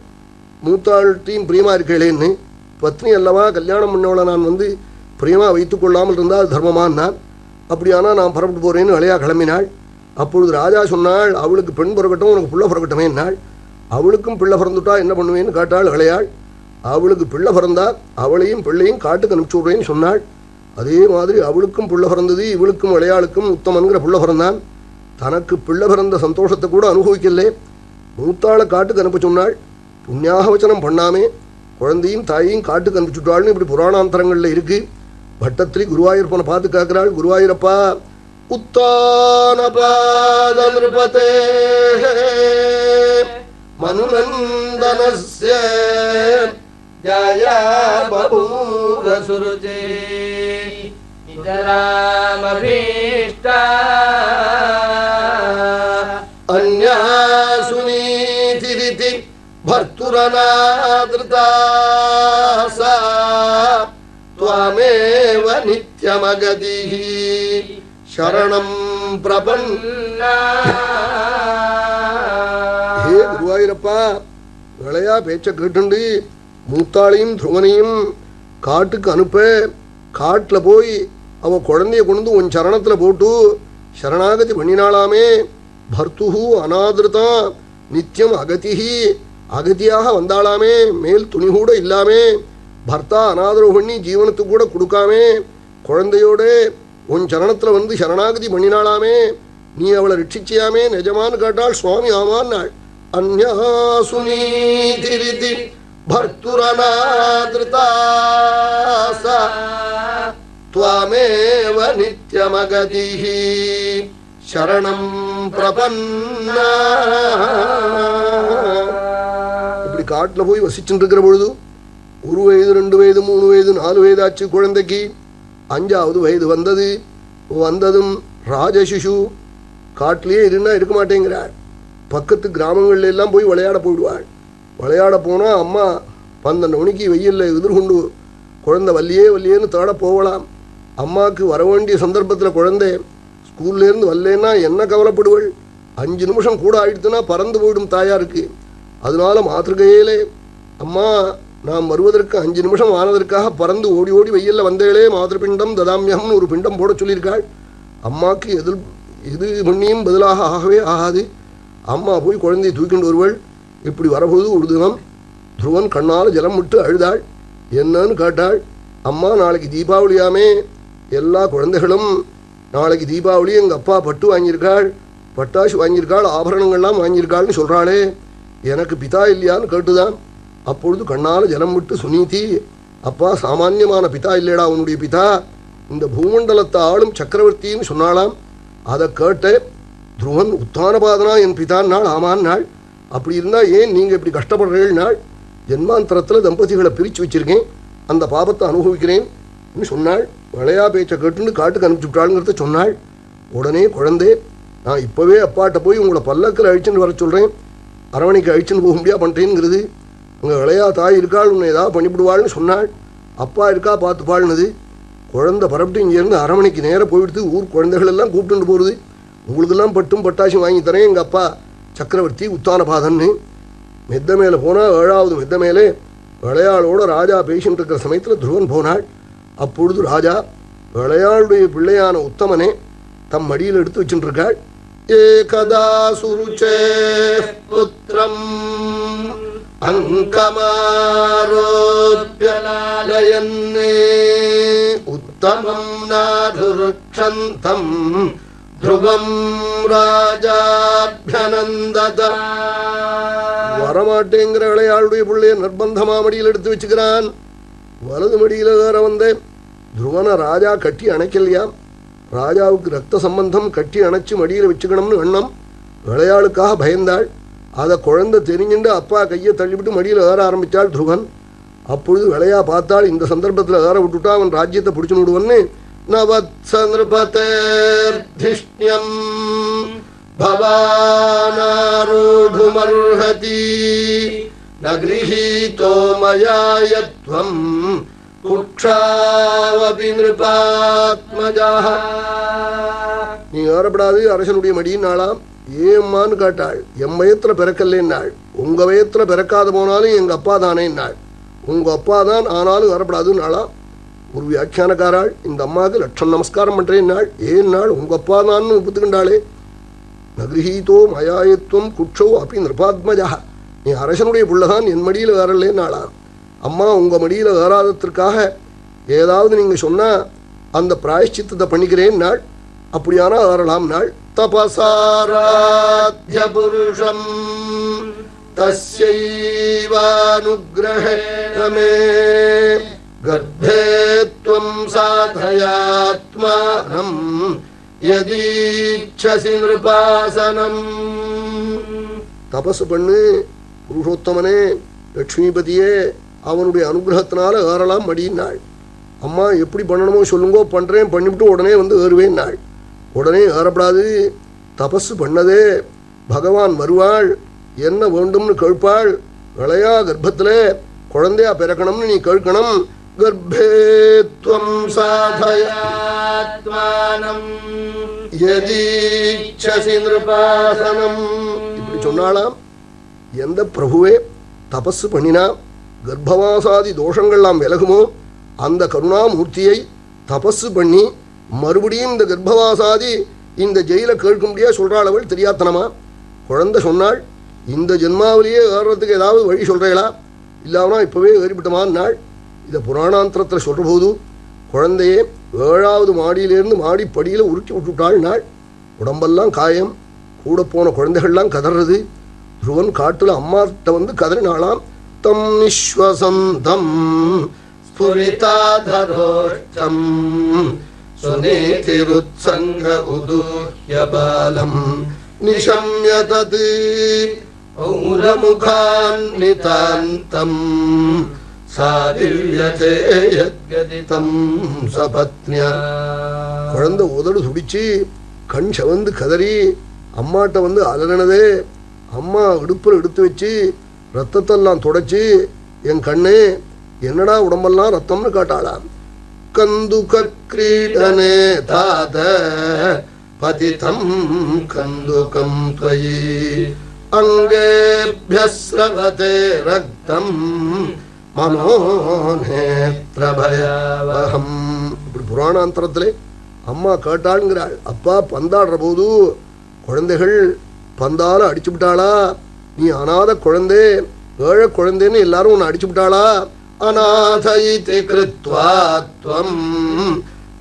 மூத்தாள்கிட்டையும் பிரியமாக இருக்கலேன்னு. பத்னி அல்லவா, கல்யாணம் பண்ணவளை நான் பிரியமாக வைத்து கொள்ளாமல் இருந்தால் தர்மமான் நான். அப்படியானால் நான் புறப்பட்டு போகிறேன்னு இளையா கிளம்பினாள். அப்பொழுது ராஜா சொன்னாள், அவளுக்கு பெண் பிறக்கட்டும், உனக்கு பிள்ளை பிறக்கட்டுமே என்னாள். அவளுக்கும் பிள்ளை பிறந்துட்டா என்ன பண்ணுவேன்னு காட்டாள் இளையாள். அவளுக்கு பிள்ளை பிறந்தா அவளையும் பிள்ளையும் காட்டுக்கு அனுப்பிச்சு விட்றேன்னு சொன்னாள். அதே மாதிரி அவளுக்கும் பிள்ளை பிறந்தது, இவளுக்கும் இளையாளுக்கும் உத்தமன்கிற பிள்ளை பிறந்தான். தனக்கு பிள்ளை பிறந்த சந்தோஷத்தை கூட அனுபவிக்கலே. மூத்தாளை காட்டுக்கு அனுப்ப சொன்னாள். புண்ணியாக வச்சனம் பண்ணாமே குழந்தையும் தாயையும் காட்டுக்கு அனுப்பிச்சுட்டாள்னு இப்படி புராணாந்தரங்களில் இருக்கு. பட்டத்திரி குருவாயூரப்பனை பார்த்து கேட்கிறாள், குருவாயூரப்பா, உத்தானபாத நிருபதே மனுநந்தனஸ்ய ஜயா பபூர சுருஜே இதராமபீஷ்டா அன்யா சுனீதிரிதி பர்த்துரநாத்ருதா சா த்வமேவ நித்யமகதிஹி சரணம் பிரபன்னா. ஹே குருவாயூரப்பா, விளையா பேச்ச கேட்டுண்டு மூத்தாளையும் துருவனையும் காட்டுக்கு அனுப்ப, காட்டில் போய் அவன் குழந்தைய கொண்டு உன் சரணத்தில் போட்டு சரணாகதி பண்ணினாலாமே. பர்த்துஹு அநாதிருதா நித்தியம் அகதிஹி, அகதியாக வந்தாளாமே, மேல் துணி கூட இல்லாமே. பர்த்தா அநாதரவு பண்ணி ஜீவனத்துக்கு கூட கொடுக்காமே குழந்தையோட உன் சரணத்தில் சரணாகதி பண்ணினாலாமே. நீ அவளை ரட்சிச்சியாமே நிஜமானு கேட்டாள். சுவாமி ஆமான்னாள். அன்யா சுனீதிரிதி பர்த்துரநாத்ருதா சா த்வமேவ நித்யமகதிஹி சரணம் பிரபன்னா. இப்படி காட்டில் போய் வசிச்சுட்டு இருக்கிற பொழுது 1 வயது 2 வயது 3 வயது 4 வயது ஆச்சு குழந்தைக்கு. 5வது வயது வந்ததும் ராஜசிசு காட்டிலேயே இருந்தா இருக்க மாட்டேங்கிறாள். பக்கத்து கிராமங்கள்ல எல்லாம் போய் விளையாட போயிடுவாள். விளையாட போனால் அம்மா 12 மணிக்கு வெயிலில் எதிர்கொண்டு குழந்தை வல்லியேன்னு தேட போகலாம். அம்மாவுக்கு வர வேண்டிய சந்தர்ப்பத்தில் குழந்தை ஸ்கூல்லேருந்து வரலன்னா என்ன கவலைப்படுவள்? 5 நிமிஷம் கூட ஆயிடுத்துன்னா பறந்து போயிடும் தாயாருக்கு. அதனால மாத்திருக்கையிலே அம்மா நாம் வருவதற்கு 5 நிமிஷம் ஆனதற்காக பறந்து ஓடி ஓடி வெயிலில் வந்தேளே மாத்திருப்பிண்டம் ததாமியம்னு ஒரு பிண்டம் போட சொல்லியிருக்காள். அம்மாவுக்கு எது பண்ணியும் பதிலாக ஆகவே ஆகாது. அம்மா போய் குழந்தையை தூக்கிண்டு வருவள். இப்படி வரபோது ஒரு தினம் துருவன் கண்ணால் ஜலம் விட்டு அழுதாள். என்னன்னு கேட்டாள். அம்மா நாளைக்கு தீபாவளியாமே, எல்லா குழந்தைகளும் நாளைக்கு தீபாவளி, எங்கள் அப்பா பட்டு வாங்கியிருக்காள், பட்டாசு வாங்கியிருக்காள், ஆபரணங்கள்லாம் வாங்கியிருக்காள்னு சொல்கிறாளே, எனக்கு பிதா இல்லையான்னு கேட்டுதான். அப்பொழுது கண்ணால் ஜலம் விட்டு சுனீதி, அப்பா சாமானியமான பிதா இல்லைடா உன்னுடைய பிதா, இந்த பூமண்டலத்தை ஆளும் சக்கரவர்த்தின்னு சொன்னாலாம். அதை கேட்ட துருவன் உத்தானபாதனா என் பிதான் நாள் ஆமான் நாள். அப்படி இருந்தால் ஏன் நீங்கள் இப்படி கஷ்டப்படுறேள் நாள்? ஜென்மாந்தரத்தில் தம்பதிகளை பிரித்து வச்சிருக்கேன், அந்த பாபத்தை அனுபவிக்கிறேன் சொன்னாள். விளையா பேச்சை கேட்டுன்னு காட்டுக்கு அனுப்பிச்சுட்டாளுங்கிறத சொன்னாள். உடனே குழந்தை, நான் இப்போவே அப்பாட்ட போய் உங்களை பல்லக்கில் அழிச்சுன்னு வர சொல்கிறேன், அரவணைக்கு அழிச்சுன்னு போக முடியா பண்ணுறேங்கிறது. அங்கே விளையா தாய் இருக்காள், உன்னை ஏதாவது பண்ணிவிடுவாள்னு சொன்னாள். அப்பா இருக்கா பார்த்துப்பாள்னது. குழந்தை பரப்பிட்டு இங்கேருந்து அரவணைக்கு நேராக போயிடுது. ஊர் குழந்தைகள் எல்லாம் கூப்பிட்டு போகிறது. உங்களுக்கெல்லாம் பட்டும் பட்டாசும் வாங்கி தரேன், எங்கள் அப்பா சக்கரவர்த்தி உத்தானபாதன்னு. மெத்த மேலே போனால் 7வது மெத்த மேலே விளையாளோட ராஜா பேசிட்டு இருக்கிற சமயத்தில் துருவன் போனாள். அப்பொழுது ராஜா விளையாளுடைய பிள்ளையான உத்தமனே தம் மடியில் எடுத்து வச்சுட்டு இருக்காள். ஏகதா சுருச்சே புத்திரம் அங்கமாரோப்யலாலயன்னே உத்தமம் நாதுருக்ஷந்தம் துருவம் ராஜாபியனந்தத. வரமாட்டேங்கிற விளையாளுடைய பிள்ளைய நிர்பந்தமா மடியில் எடுத்து வச்சுக்கிறான். வலது மடியில் வேற வந்தேன். துருவனை ராஜா கட்டி அணைக்கலையாம். ராஜாவுக்கு ரத்த சம்பந்தம், கட்டி அணைச்சு மடியில் வச்சுக்கணும்னு எண்ணம். விளையாளுக்காக பயந்தாள். அதை குழந்தை தெரிஞ்சுட்டு அப்பா கையை தள்ளிவிட்டு மடியில் ஏற ஆரம்பித்தாள் துருவன். அப்பொழுது விளையா பார்த்தாள், இந்த சந்தர்ப்பத்தில் ஏற விட்டுட்டா அவன் ராஜ்யத்தை பிடிச்சு விடுவன்னு. நவத்சநிருபதேர்திஷ்ண்யம் பவானாரூಢுமர்ஹதி நக்ரிஹீதோ மயா யத்வம் குக்ஷாவபி நிருபாத்மஜாஹ. நீ ஏறப்படாது அரசனுடைய மடியின்னாளாம். ஏம்மான்னு கேட்டாள். என் வயத்தில் பிறக்கல்லேன்னாள். உங்கள் வயத்தில் பிறக்காத போனாலும் எங்கள் அப்பா தானேன்னாள். உங்கள் அப்பா தான் ஆனாலும் ஏறப்படாதுன்னாளாம். ஒரு வியாக்கியானக்காராள், இந்த அம்மாவுக்கு லட்சம் நமஸ்காரம் பண்ணுறேன்னாள். ஏன்னாள், உங்கள் அப்பா தான் ஒப்புத்துக்கின்றாளே. நகிரீதோ மயாயத்துவம் குட்சோ அப்படி நிருபாத்மஜா, நீ அரசனுடைய புள்ளதான், என் மடியில் ஏறலேன்னாளாம். அம்மா உங்கள் மடியில் ஏறாதத்திற்காக ஏதாவது நீங்கள் சொன்னால் அந்த பிராயஷ்சித்தத்தை பண்ணிக்கிறேன் நாள். அப்படியானா ஏறலாம் நாள். தபசாராத்ய புருஷம் தஸ்யைவானுக்ரஹேண மே கர்ப்பேத்வம் சாதயாத்மானம் யதீச்சசி நிருபாசனம். தபசு பண்ணு புருஷோத்தமனே, லட்சுமிபதியே, அவனுடைய அனுகிரகத்தினால ஏறலாம் மடியினாள். அம்மா எப்படி பண்ணணுமோ சொல்லுங்கோ, பண்ணுறேன், பண்ணிவிட்டு உடனே வந்து ஏறுவேன் நாள். உடனே ஏறப்படாது. தபஸு பண்ணதே பகவான் வருவாள், என்ன வேண்டும்னு கேட்பாள். விளையா கர்ப்பத்தில் குழந்தையா பிறக்கணும்னு நீ கேட்கணும். கர்ப்பேத்வம் சாதயாத்மானம் யதீச்சசி நிருபாசனம். இப்படி சொன்னாலாம். எந்த பிரபுவே தபஸு பண்ணினா கர்ப்பவாசாதி தோஷங்கள்லாம் விலகுமோ அந்த கருணாமூர்த்தியை தபஸு பண்ணி மறுபடியும் இந்த கர்ப்பவாசாதி இந்த ஜெயில கேட்க முடியா சொல்கிறாள். அவள் தெரியாத்தனமா குழந்தை சொன்னாள், இந்த ஜென்மாவிலேயே ஏறுறதுக்கு ஏதாவது வழி சொல்கிறீங்களா? இல்லாமனா இப்போவே ஏறிவிட்டமான் நாள். இதை புராணாந்திரத்தில் சொல்கிற போது குழந்தையே 7வது மாடியிலேருந்து மாடிப்படியில் உருக்கி விட்டுட்டாள் நாள். உடம்பெல்லாம் காயம், கூட போன குழந்தைகள்லாம் கதறது. துருவன் காட்டில் அம்மாட்ட வந்து கதறினாளாம். தம் நிஸ்வசந்தம் ஸ்புரிதாதரோஷ்டம் சுனேதிருத்சங்க உதூஹ்யபாலம் நிஷம்யதத் ஔரமுகான் நிதாந்தம் சாதில்யதே யத்கதிதம் சபத்ன்யா. குழந்தை உதடு துடிச்சு கண் செவந்து கதறி அம்மாட்ட வந்து அலறினதே. அம்மா இடுப்பில் எடுத்து வச்சு ரத்தத்தெல்லாம் தொடச்சி, என் கண்ணே என்னடா உடம்பெல்லாம் ரத்தம்னு காட்டாளாம். கந்துக கிரீடனே தாத பதிதம் கந்துகம் த்வயி அங்கேப்யஸ்ரவதே ரக்தம் மனோநேத்ரபயவஹம். இப்படி புராணாந்தரத்திலே அம்மா கேட்டாளுங்கிறாள். அப்பா பந்தாடுற போது குழந்தைகள் பந்தால அடிச்சு விட்டாளா? நீ அநாத குழந்தை, ஏழை குழந்தைன்னு எல்லாரும் உன்னை அடிச்சு விட்டாளா? அநாதைதி கிருத்வா த்வம்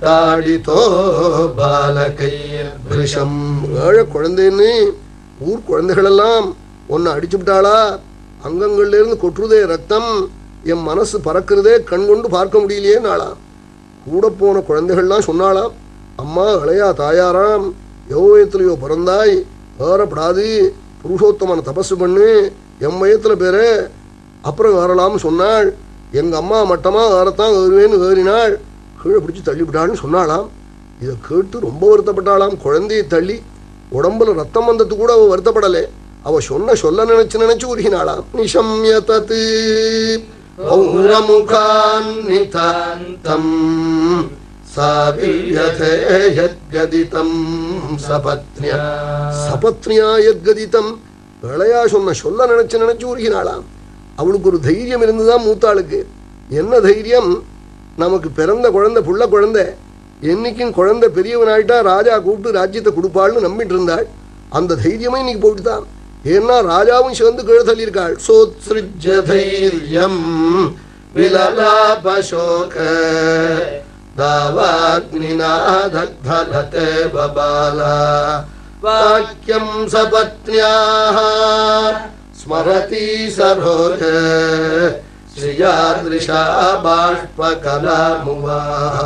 தாடிதோ பாலகைர்பிருஷம். ஏழை குழந்தைன்னு ஊர் குழந்தைகள் எல்லாம் உன்னை அடிச்சு விட்டாளா? அங்கங்கள்ல இருந்து கொட்டுறதே ரத்தம், என் மனசு பறக்கிறதே, கண் கொண்டு பார்க்க முடியலையே நாளாம். கூட போன குழந்தைகள்லாம் சொன்னாளாம், அம்மா இளையா தாயாராம், யௌவயத்திலேயோ பிறந்தாய், ஏறப்படாது, புருஷோத்தமான தபசு பண்ணு, என் வயத்தில் பேரு அப்புறம் ஏறலாம்னு சொன்னாள். எங்கள் அம்மா மட்டமாக ஏறத்தான் ஏறுவேன்னு ஏறினாள், கீழே பிடிச்சி தள்ளிவிட்டாள்னு சொன்னாளாம். இதை கேட்டு ரொம்ப வருத்தப்பட்டாளாம். குழந்தையை தள்ளி உடம்புல ரத்தம் வந்தது கூட அவள் வருத்தப்படலை. அவள் சொல்ல நினைச்சு உருகினாளாம். நிஷம்யதத் பௌரமுகான்னிதாந்தம் சாவில்யதே யத்கதிதம் சபத்ன்யா. சபத்ன்யா யத்கதிதம். இளையா சொல்ல நினைச்சு உருகினாளாம். அவளுக்கு ஒரு தைரியம் இருந்துதான் மூத்தாளுக்கு. என்ன தைரியம்? நமக்கு பிறந்த குழந்தை புள்ள குழந்தை, என்னைக்கும் குழந்தை பெரியவனாயிட்டா ராஜா கூப்பிட்டு ராஜ்யத்தை கொடுப்பாள்னு நம்பிட்டு இருந்தாள். அந்த தைரியமே இன்னைக்கு போயிட்டுதான். ஏன்னா ராஜாவும் சேர்ந்து கீழே தள்ளியிருக்காள். சோத்ஸ்ருஜ்ய தைரியம் விலலாபசோக தாவாக்னிநாதக்தலதே பபாலா வாக்கியம் சபத்ன்யாஹ ஸ்மரதி சரோஜ ஸ்ரீயாத்ரிஷா பாஷ்பகலாமுவாஹ.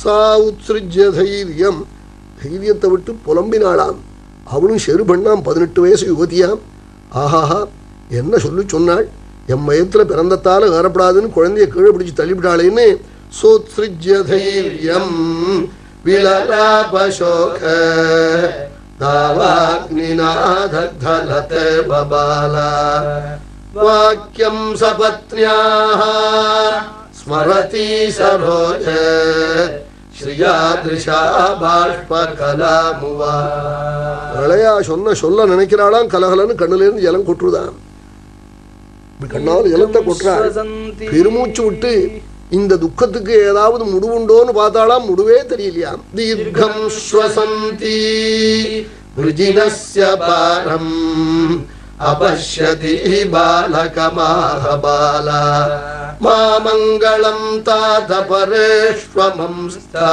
சா உத்ஸ்ருஜ்ய தைரியம். தைரியத்தை விட்டு புலம்பினாளாம். அவளும் செரு பண்ணாம், 18 வயசு யுவதியாம். ஆஹாஹா, என்ன சொல்லி சொன்னாள்? என் மயத்தில் பிறந்தத்தால் ஏறப்படாதுன்னு குழந்தைய கீழே பிடிச்சி தள்ளிவிட்டாளேன்னு. சோத்ஸ்ருஜ்ய தைரியம் விலலாபசோக தாவாக்னிநாதக்தலதே பபாலா வாக்கியம் சபத்ன்யாஹ ஸ்மரதி சரோஜ ஸ்ரீயாத்ரிஷா பாஷ்பகலாமுவா. இளையா சொல்ல நினைக்கிறாளாம். கலகலன்னு கண்ணுலேருந்து ஜலம் கொட்டுருதான். கண்ணால் ஜலத்தை கொட்டுறாள். பெருமூச்சு விட்டு இந்த துக்கத்துக்கு ஏதாவது முடிவுண்டோன்னு பார்த்தாலாம். முடிவே தெரியலையாம். தீர்க்கம் ஸ்வசந்தி விருஜினஸ்ய பாரம் அபஷ்யதி பாலகமாக பாலா மாமங்களம் தாத பரேஷ்வமம்ஸ்தா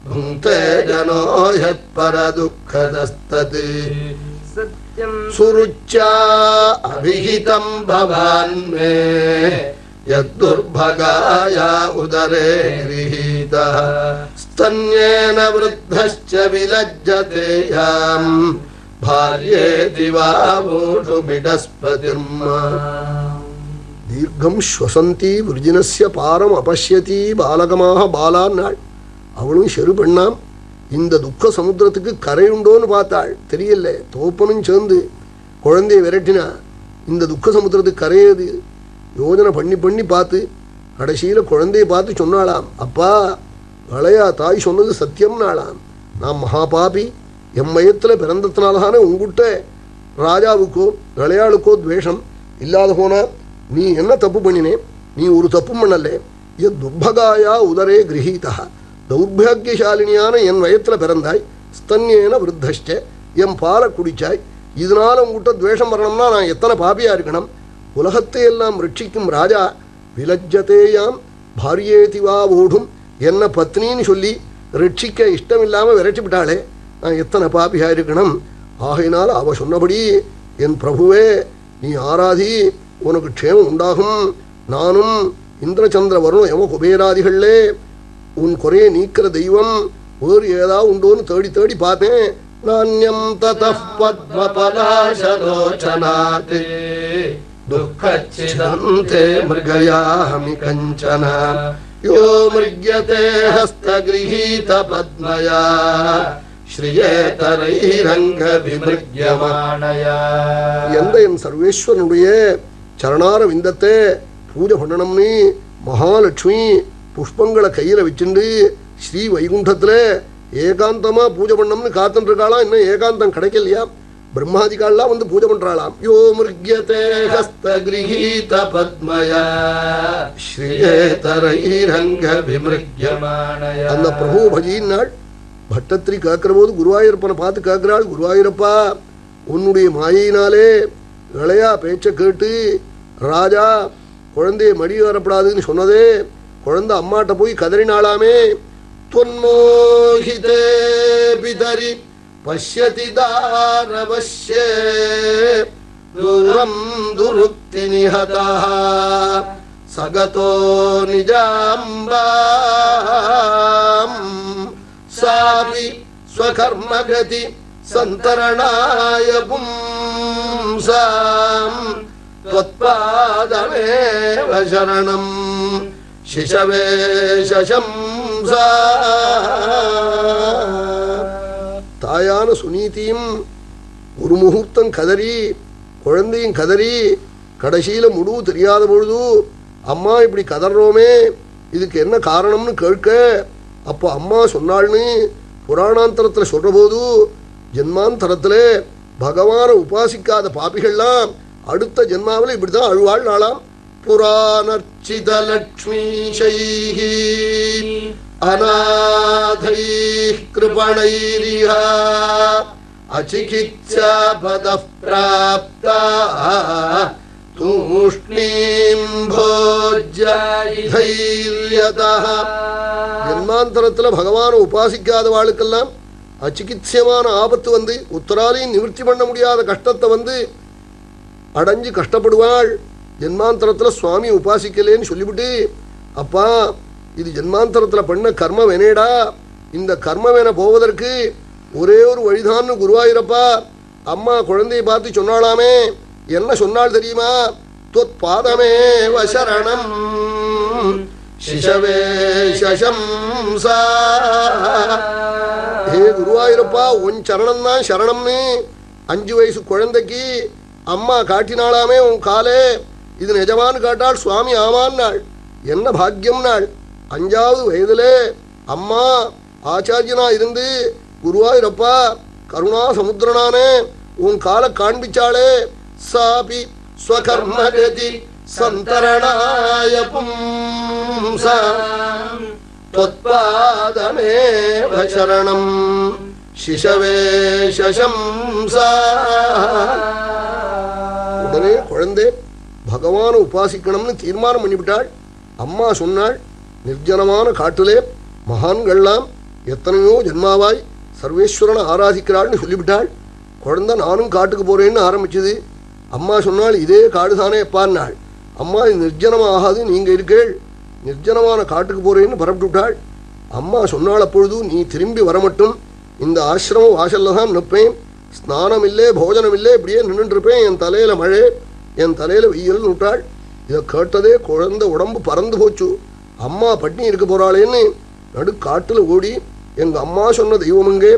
புங்கே ஜனோ யத் பரதுக்கதஸ்தத் சுருச்சா அபிஹிதம் பவான் மே யத்துர்பகாயா உதரே கிரஹீதः ஸ்தன்யேன விருத்தஸ்ச விலஜ்ஜதே யாம் பார்யே திவா மூடுமிடஸ்பதிர்மா. தீர்க்கம் ஸ்வசந்தி விருஜினஸ்ய பாரம் அபஷ்யதி பாலகமாக பாலான்னாள். அவளும் செரு பெண்ணாம். இந்த துக்க சமுத்திரத்துக்கு கரையுண்டோன்னு பார்த்தாள். தெரியல. தோப்பனும் சேர்ந்து குழந்தைய விரட்டினா இந்த துக்க சமுத்திரத்துக்கு கரையது யோஜனை பண்ணி பார்த்து கடைசியில் குழந்தைய பார்த்து சொன்னாளாம், அப்பா இளையா தாய் சொன்னது சத்தியம்னாளாம். நான் மகாபாபி, என் மயத்தில் பிறந்ததுனால்தானே உங்ககிட்ட ராஜாவுக்கோ இளையாளுக்கோ துவேஷம் இல்லாத போனா நீ என்ன தப்பு பண்ணினே? நீ ஒரு தப்பும் பண்ணலே. எத் துர்பகாயா உதரே கிரஹீதா. தௌர்பாகியசாலினியான என் வயத்தில் பிறந்தாய். ஸ்தன்யேன விருத்தஷ்ட, என் பாலை குடிச்சாய். இதனால உங்ககிட்ட துவேஷம் வரணும்னா நான் எத்தனை பாபியா இருக்கணும்? உலகத்தை எல்லாம் ரட்சிக்கும் ராஜா விலஜ்ஜதேயாம் பாரியேதிவா ஓடும் என்ன பத்னின்னு சொல்லி ரட்சிக்க இஷ்டமில்லாமல் விரட்டி விட்டாளே, நான் எத்தனை பாபியா இருக்கணும்? ஆகையினால் அவ சொன்னபடி என் பிரபுவே நீ ஆராதி, உனக்கு க்ஷேமம் உண்டாகும். நானும் இந்திரச்சந்திர வருண யம குபேராதிகளே உன் குறையை நீக்கிற தெய்வம் வேறு ஏதாவது உண்டோன்னு தேடி பார்த்தேன். நானியம் ததः பத்மபலாசலோச்சனாத் दुःखच्छिदन्ते मृगयामि कञ्चन यो मृग्यते हस्तगृहीतपद्मया श्रियेतरैरङ्ग विमृग्यमाणया எந்த என் சர்வேஸ்வரனுடைய சரணார விந்தத்தை பூஜை பண்ணணும்னு மகாலட்சுமி புஷ்பங்களை கையில் வச்சுண்டு ஸ்ரீ வைகுண்டத்தில் ஏகாந்தமாக பூஜை பண்ணணும்னு காத்துட்டு இருக்காளாம். இன்னும் ஏகாந்தம் கிடைக்கலையா? பிரம்மாதிகாலாம் வந்து பூஜை பண்றாளாம். யோ மிருக்யதே ஹஸ்தகிரஹீத பத்மயா ஸ்ரீயேதரைரங்க விமிருக்யமானயா. அந்த பிரபு பஜின்னாள் பட்டத்திரி கேட்கிற போது குருவாயூரப்பனை பார்த்து கேட்கிறாள், குருவாயூரப்பா உன்னுடைய மாயினாலே இளையா பேச்சை கேட்டு ராஜா குழந்தைய மடி வரப்படாதுன்னு சொன்னதே குழந்தை அம்மாட்ட போய் கதறினாளாமே. தொன்மோகிதே பிதரி பஷ்யதி தாரவஷ்யே தூரம் துருக்தி நிஹதா சகதோ நிஜாம்பாம் சாபி ஸ்வகர்மகதி சந்தரணாய பும்சாம் त्वत्पादमेव शरणं शिशवे शशंसा. தாயான சுனீதியும் ஒரு முகூர்த்தம் கதறி குழந்தையும் கதறி கடைசியில் முடிவு தெரியாத பொழுது அம்மா இப்படி கதறோமே இதுக்கு என்ன காரணம்னு கேட்க அப்போ அம்மா சொன்னாள்னு புராணாந்தரத்தில் சொல்கிற போது ஜென்மாந்தரத்தில் பகவானை உபாசிக்காத பாபிகள்லாம் அடுத்த ஜென்மாவில் இப்படிதான் அழுவாள் நாளாம். புராணர்ச்சித லக்ஷ்மீஷைஹி அநாதைஹ் கிருபணைரிஹா அசிகித்சா பதப் ப்ராப்தா தூஷ்ணீம் போஜ்யதைர்யதஹ. ஜென்மாந்தரத்தில் பகவானை உபாசிக்காத வாளுக்கெல்லாம் அச்சிகித்சியமான ஆபத்து வந்து உத்தராலையும் நிவர்த்தி பண்ண முடியாத கஷ்டத்தை வந்து அடைஞ்சு கஷ்டப்படுவாள். ஜென்மாந்தரத்தில் சுவாமி உபாசிக்கலேன்னு சொல்லிவிட்டு அப்பா இது ஜென்மாந்தரத்தில் பண்ண கர்ம வேணேடா, இந்த கர்ம வேண போவதற்கு ஒரே ஒரு வழிதான்னு குருவாயூரப்பா அம்மா குழந்தையை பார்த்து சொன்னாலாமே. என்ன சொன்னாள் தெரியுமா? தொத் பாதமே வசரணம் சிசவே சசம்சா. ஹே குருவாயூரப்பா உன் சரணம் தான் சரணம்னு 5 வயசு குழந்தைக்கு அம்மா காட்டினாலாமே உன் காலே. இது நிஜமானு காட்டாள். சுவாமி ஆமான் நாள். என்ன பாக்கியம் நாள். 5வது வயதிலே அம்மா ஆச்சாரியனா இருந்து குருவாயூரப்பா கருணா சமுத்திரனானே உன் காலை காண்பிச்சாளே. சாபி ஸ்வகர்மகதி சந்தரணாய பும்சாம் त्वत्पादमेव शरणं शिशवे शशंसा. உடனே குழந்தை பகவானை உபாசிக்கணும்னு தீர்மானம் பண்ணிவிட்டாள். அம்மா சொன்னாள், நிர்ஜனமான காட்டிலே மகான்கள்லாம் எத்தனையோ ஜென்மாவாய் சர்வேஸ்வரனை ஆராதிக்கிறாள்னு சொல்லிவிட்டாள். குழந்தை நானும் காட்டுக்கு போறேன்னு ஆரம்பிச்சது. அம்மா சொன்னாள், இதே காடு தானே எப்பான்னாள். அம்மா இது நிர்ஜனமாக ஆகாது, நீங்க இருக்கேள், நிர்ஜனமான காட்டுக்கு போறேன்னு பரப்பிட்டு விட்டாள். அம்மா சொன்னாள், அப்பொழுது நீ திரும்பி வர மட்டும் இந்த ஆசிரம வாசல்ல தான் நிற்பேன், ஸ்நானம் இல்லை போஜனம் இல்லை, இப்படியே நின்றுட்டு இருப்பேன், என் தலையில மழை என் தலையில வெயில்னு விட்டாள். இதை கேட்டதே குழந்தை உடம்பு பறந்து போச்சு. அம்மா பட்டினி இருக்க போறாளேன்னு நடுக்காட்டில் ஓடி எங்க அம்மா சொன்ன தெய்வமங்கே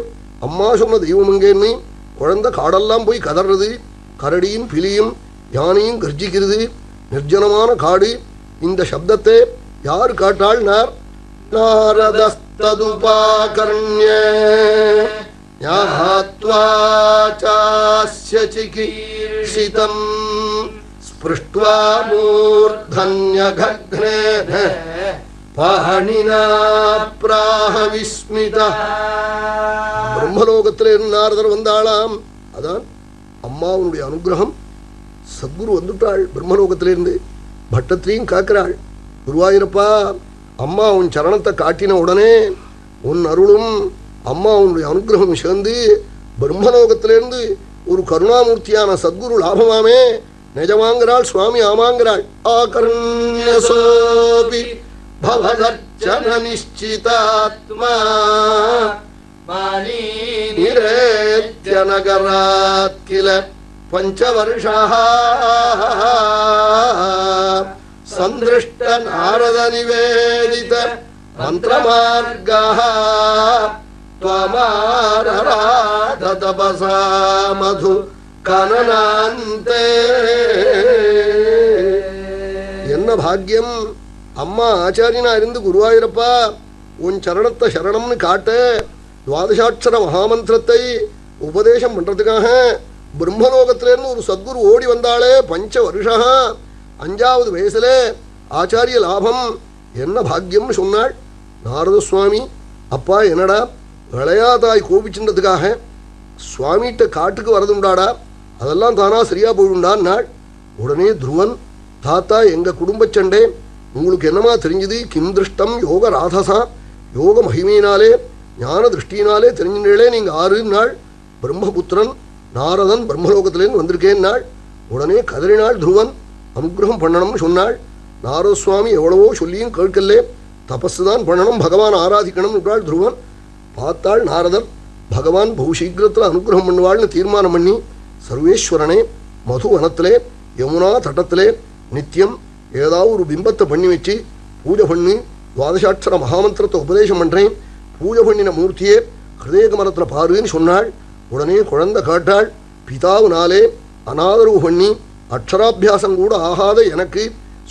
அம்மா சொன்ன தெய்வமங்கேன்னு குழந்தை காடெல்லாம் போய் கதறது. கரடியும் பிலியும் யானையும் கர்ஜிக்கிறது. நிர்ஜனமான காடு. இந்த சப்தத்தை யார் காட்டாள்? நாரதஸ்ததுபாகர்ண்ய ஞாத்வா சாஸ்ய சிகீர்ஷிதம் ஸ்பிருஷ்ட்வா மூர்தன்யகக்னேன பாணினா ப்ராஹ விஸ்மிதா. பிரம்மலோகத்தில் இருந்து நாரதர் வந்தாளாம். அதான் அம்மாவுடைய அனுகிரகம். சத்குரு வந்துட்டாள் பிரம்மலோகத்திலிருந்து. பட்டத்திலையும் காக்கிறாள், குருவாயூரப்பா அம்மா உன் சரணத்தை காட்டின உடனே உன் அருளும் அம்மா உன்னுடைய அனுகிரகம் சேர்ந்து பிரம்மலோகத்திலிருந்து ஒரு கருணாமூர்த்தியான சத்குரு லாபமாமே. நிஜமாங்கிறாள். சுவாமி ஆமாங்கிறாள். ஆகர்ண்யசோபி பவதர்ச்சன நிச்சிதாத்மா நிரேத்ய நகராத் கில பஞ்சவர்ஷாः சந்திருஷ்ட நாரத நிவேதித மந்திரமார்காः त्वमारराध तपसा मधु கனனாந்தே. என்ன பாக்கியம் அம்மா ஆச்சாரியனா இருந்து குருவாயூரப்பா உன் சரணத்தை சரணம்னு காட்ட துவாதசாட்சர மகாமந்திரத்தை உபதேசம் பண்றதுக்காக பிரம்மலோகத்திலேருந்து ஒரு சத்குரு ஓடி வந்தாளே. பஞ்ச வருஷா 5வது வயசுல ஆச்சாரிய லாபம். என்ன பாக்கியம்னு சொன்னாள். நாரத சுவாமி அப்பா என்னடா விளையாதாய் கோபிச்சுன்றதுக்காக சுவாமிகிட்ட காட்டுக்கு வரதுண்டாடா, அதெல்லாம் தானா சரியா போயிடுண்டான்னாள். உடனே துருவன் தாத்தா எங்க குடும்ப சண்டை உங்களுக்கு என்னமா தெரிஞ்சுது? கிம் திருஷ்டம் யோக ராதசா, யோக மகிமையினாலே ஞான திருஷ்டியினாலே தெரிஞ்சுங்களே நீங்க ஆறுநாள். பிரம்மபுத்திரன் நாரதன் பிரம்மலோகத்திலேருந்து வந்திருக்கேன்னாள். உடனே கதறினாள் துருவன். அனுகிரகம் பண்ணணும்னு சொன்னாள். நாரத சுவாமி எவ்வளவோ சொல்லியும் கேட்கலே, தபஸு தான் பண்ணணும், பகவான் ஆராதிக்கணும் என்றாள் துருவன். பார்த்தாள் நாரதர் பகவான் பகுசீக்கிரத்தில் அனுகிரகம் பண்ணுவாள்னு தீர்மானம் பண்ணி சர்வேஸ்வரனே மதுவனத்திலே யமுனா தட்டத்திலே நித்தியம் ஏதாவது ஒரு பிம்பத்தை பண்ணி வச்சு பூஜை பண்ணி துவாதசாட்சர மகாமந்திரத்தை உபதேசம் பண்ணுறேன், பூஜை பண்ணின மூர்த்தியே ஹிருதய கமலத்தில் பாருன்னு சொன்னாள். உடனே குழந்தை கேட்டாள். பிதாவுனாலே அனாதரவு பண்ணி அக்ஷராபியாசம் கூட ஆகாத எனக்கு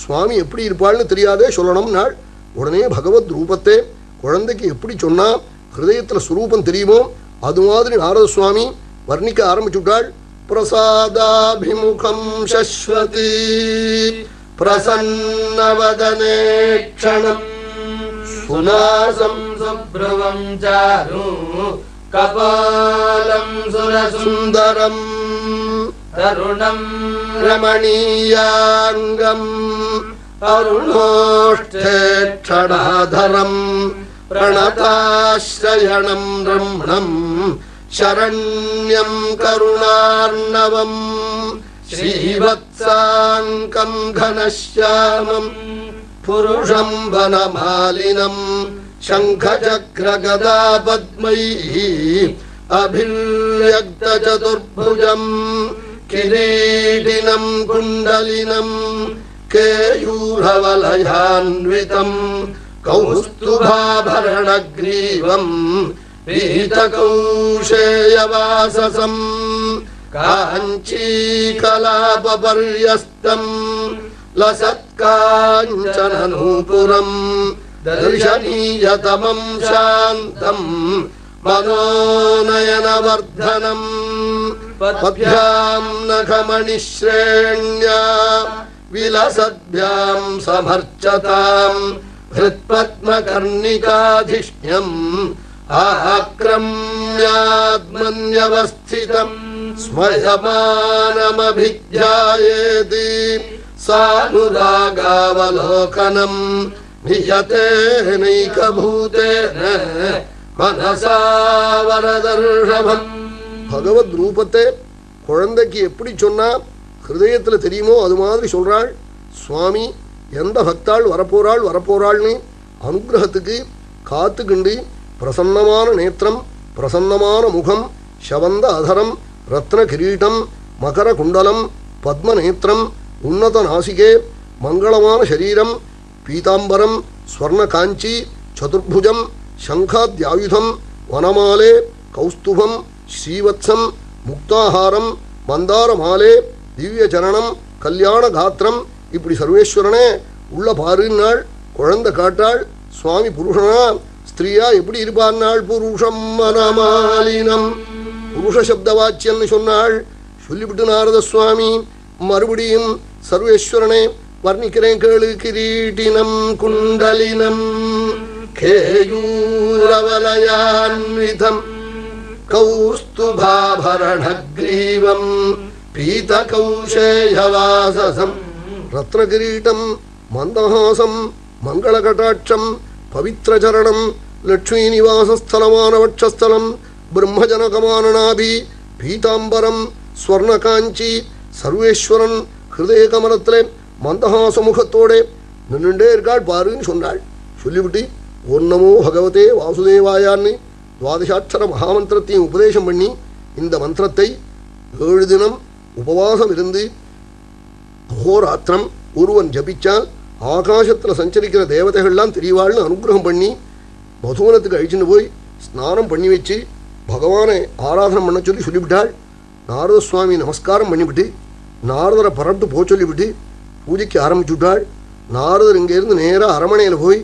சுவாமி எப்படி இருப்பாள்னு தெரியாதே சொல்லணும்னாள். உடனே பகவத் ரூபத்தை குழந்தைக்கு எப்படி சொன்னா ஹிருதயத்தில் சுரூபம் தெரியுமோ அது மாதிரி நாரத சுவாமி வர்ணிக்க ஆரம்பிச்சுட்டாள். பிரசாதாபிமுகம் சஸ்வதி பிரசன்னவதனே க்ஷணம் சுனாசம் சுப்ரவம் சாரு கபாலம் சுரசுந்தரம் தருணம் ரமணீயாங்கம் அருணோஷ்டேக்ஷணாதரம் பிரணதாஸ்ரயணம் ரம்ணம் சரண்யம் கருணார்ணவம் ஸ்ரீவத்சாங்கம் கனஷ்யாமம் புருஷம் வனமாலினம் சங்கசக்ரகதா பத்மைः அபிர்யக்தசதுர்புஜம் கிரீடினம் குண்டலினம் கேயூரவலயான்விதம் கௌஸ்துபாபரணக்ரீவம் பீதகௌஷேயவாசசம் காஞ்சீகலாபபர்யஸ்தம் லசத்காஞ்சனநூபுரம் தர்ஷனீயதமம் சாந்தம் மனோநயனவர்தனம் பத்யாம் நகமணிஸ்ரேண்யா விலசத்யாம் சமர்ச்சதாம் ஹிருத்பத்மகர்ணிகாதிஷ்யம் ஆக்ரம்யாத்மன்யவஸ்திதம் ஸ்மயமானமபித்யாயேதி சானுராகாவலோகனம் நியதேனைகபூதேன மனசா வரதர்ஷபம். பகவத் ரூபத்தை குழந்தைக்கு எப்படி சொன்னா ஹிருதயத்தில் தெரியுமோ அது மாதிரி சொல்றாள். சுவாமி எந்த பக்தாள் வரப்போறாள்னு அனுகிரகத்துக்கு காத்துக்கிண்டு பிரசன்னமான நேத்திரம், பிரசன்னமான முகம், சவந்த அதரம், ரத்ன கிரீட்டம், மகர குண்டலம், பத்ம நேத்திரம், உன்னத நாசிகே, மங்களமான சரீரம், பீதாம்பரம், ஸ்வர்ண காஞ்சி, சதுர்புஜம், சங்காத்யாயுதம், வனமாலே, கௌஸ்துபம், ஸ்ரீவத்சம், முக்தாஹாரம், மந்தார மாலே, திவ்ய சரணம், கல்யாண காத்திரம், இப்படி சர்வேஸ்வரனே உள்ள பாருன்னாள். குழந்தை காட்டாள். சுவாமி புருஷனா ஸ்திரீயா எப்படி இருப்பான்னாள். புருஷம் மனமாலினம், புருஷ சப்தவாச்சியன்னு சொன்னாள். சொல்லிவிட்டு நாரத சுவாமி மறுபடியும் சர்வேஸ்வரனே வர்ணிக்கிறேன் கேளு. கிரீட்டினம் குண்டலினம் கேயூரவலயான்விதம் கௌஸ்துபாபரணக்ரீவம் பீதகௌஷேயவாசசம் ரத்னகிரீட்டம் மந்தஹாசம் மங்களகடாட்சம் பவித்ரச்சரணம் லக்ஷ்மீநிவாசஸ்தலமான வட்சஸ்தலம் பிரம்மஜனகமானநாபி பீதாம்பரம் ஸ்வர்ணகாஞ்சி. சர்வேஸ்வரன் ஹிருதய கமலத்திலே மந்தஹாச முகத்தோடே நின்றுண்டே இருக்காள் பாருன்னு சொன்னாள். சொல்லிவிட்டு ஓம் நமோ பகவதே வாசுதேவாயான்னு துவாதசாட்சர மகாமந்திரத்தையும் உபதேசம் பண்ணி இந்த மந்திரத்தை 7 தினம் உபவாசம் இருந்து அஹோராத்திரம் ஒருவன் ஜபிச்சா ஆகாசத்தில் சஞ்சரிக்கிற தேவதைகள்லாம் தெரியவாள்னு அனுகிரகம் பண்ணி மதுவனத்துக்கு அழிச்சுன்னு போய் ஸ்நானம் பண்ணி வச்சு பகவானை ஆராதனம் பண்ண சொல்லி சொல்லிவிட்டாள். நாரத சுவாமி நமஸ்காரம் பண்ணிவிட்டு நாரதரை பரப்பிட்டு போக சொல்லிவிட்டு பூஜைக்கு ஆரம்பிச்சு விட்டாள். நாரதர் இங்கேருந்து நேராக அரமனையில் போய்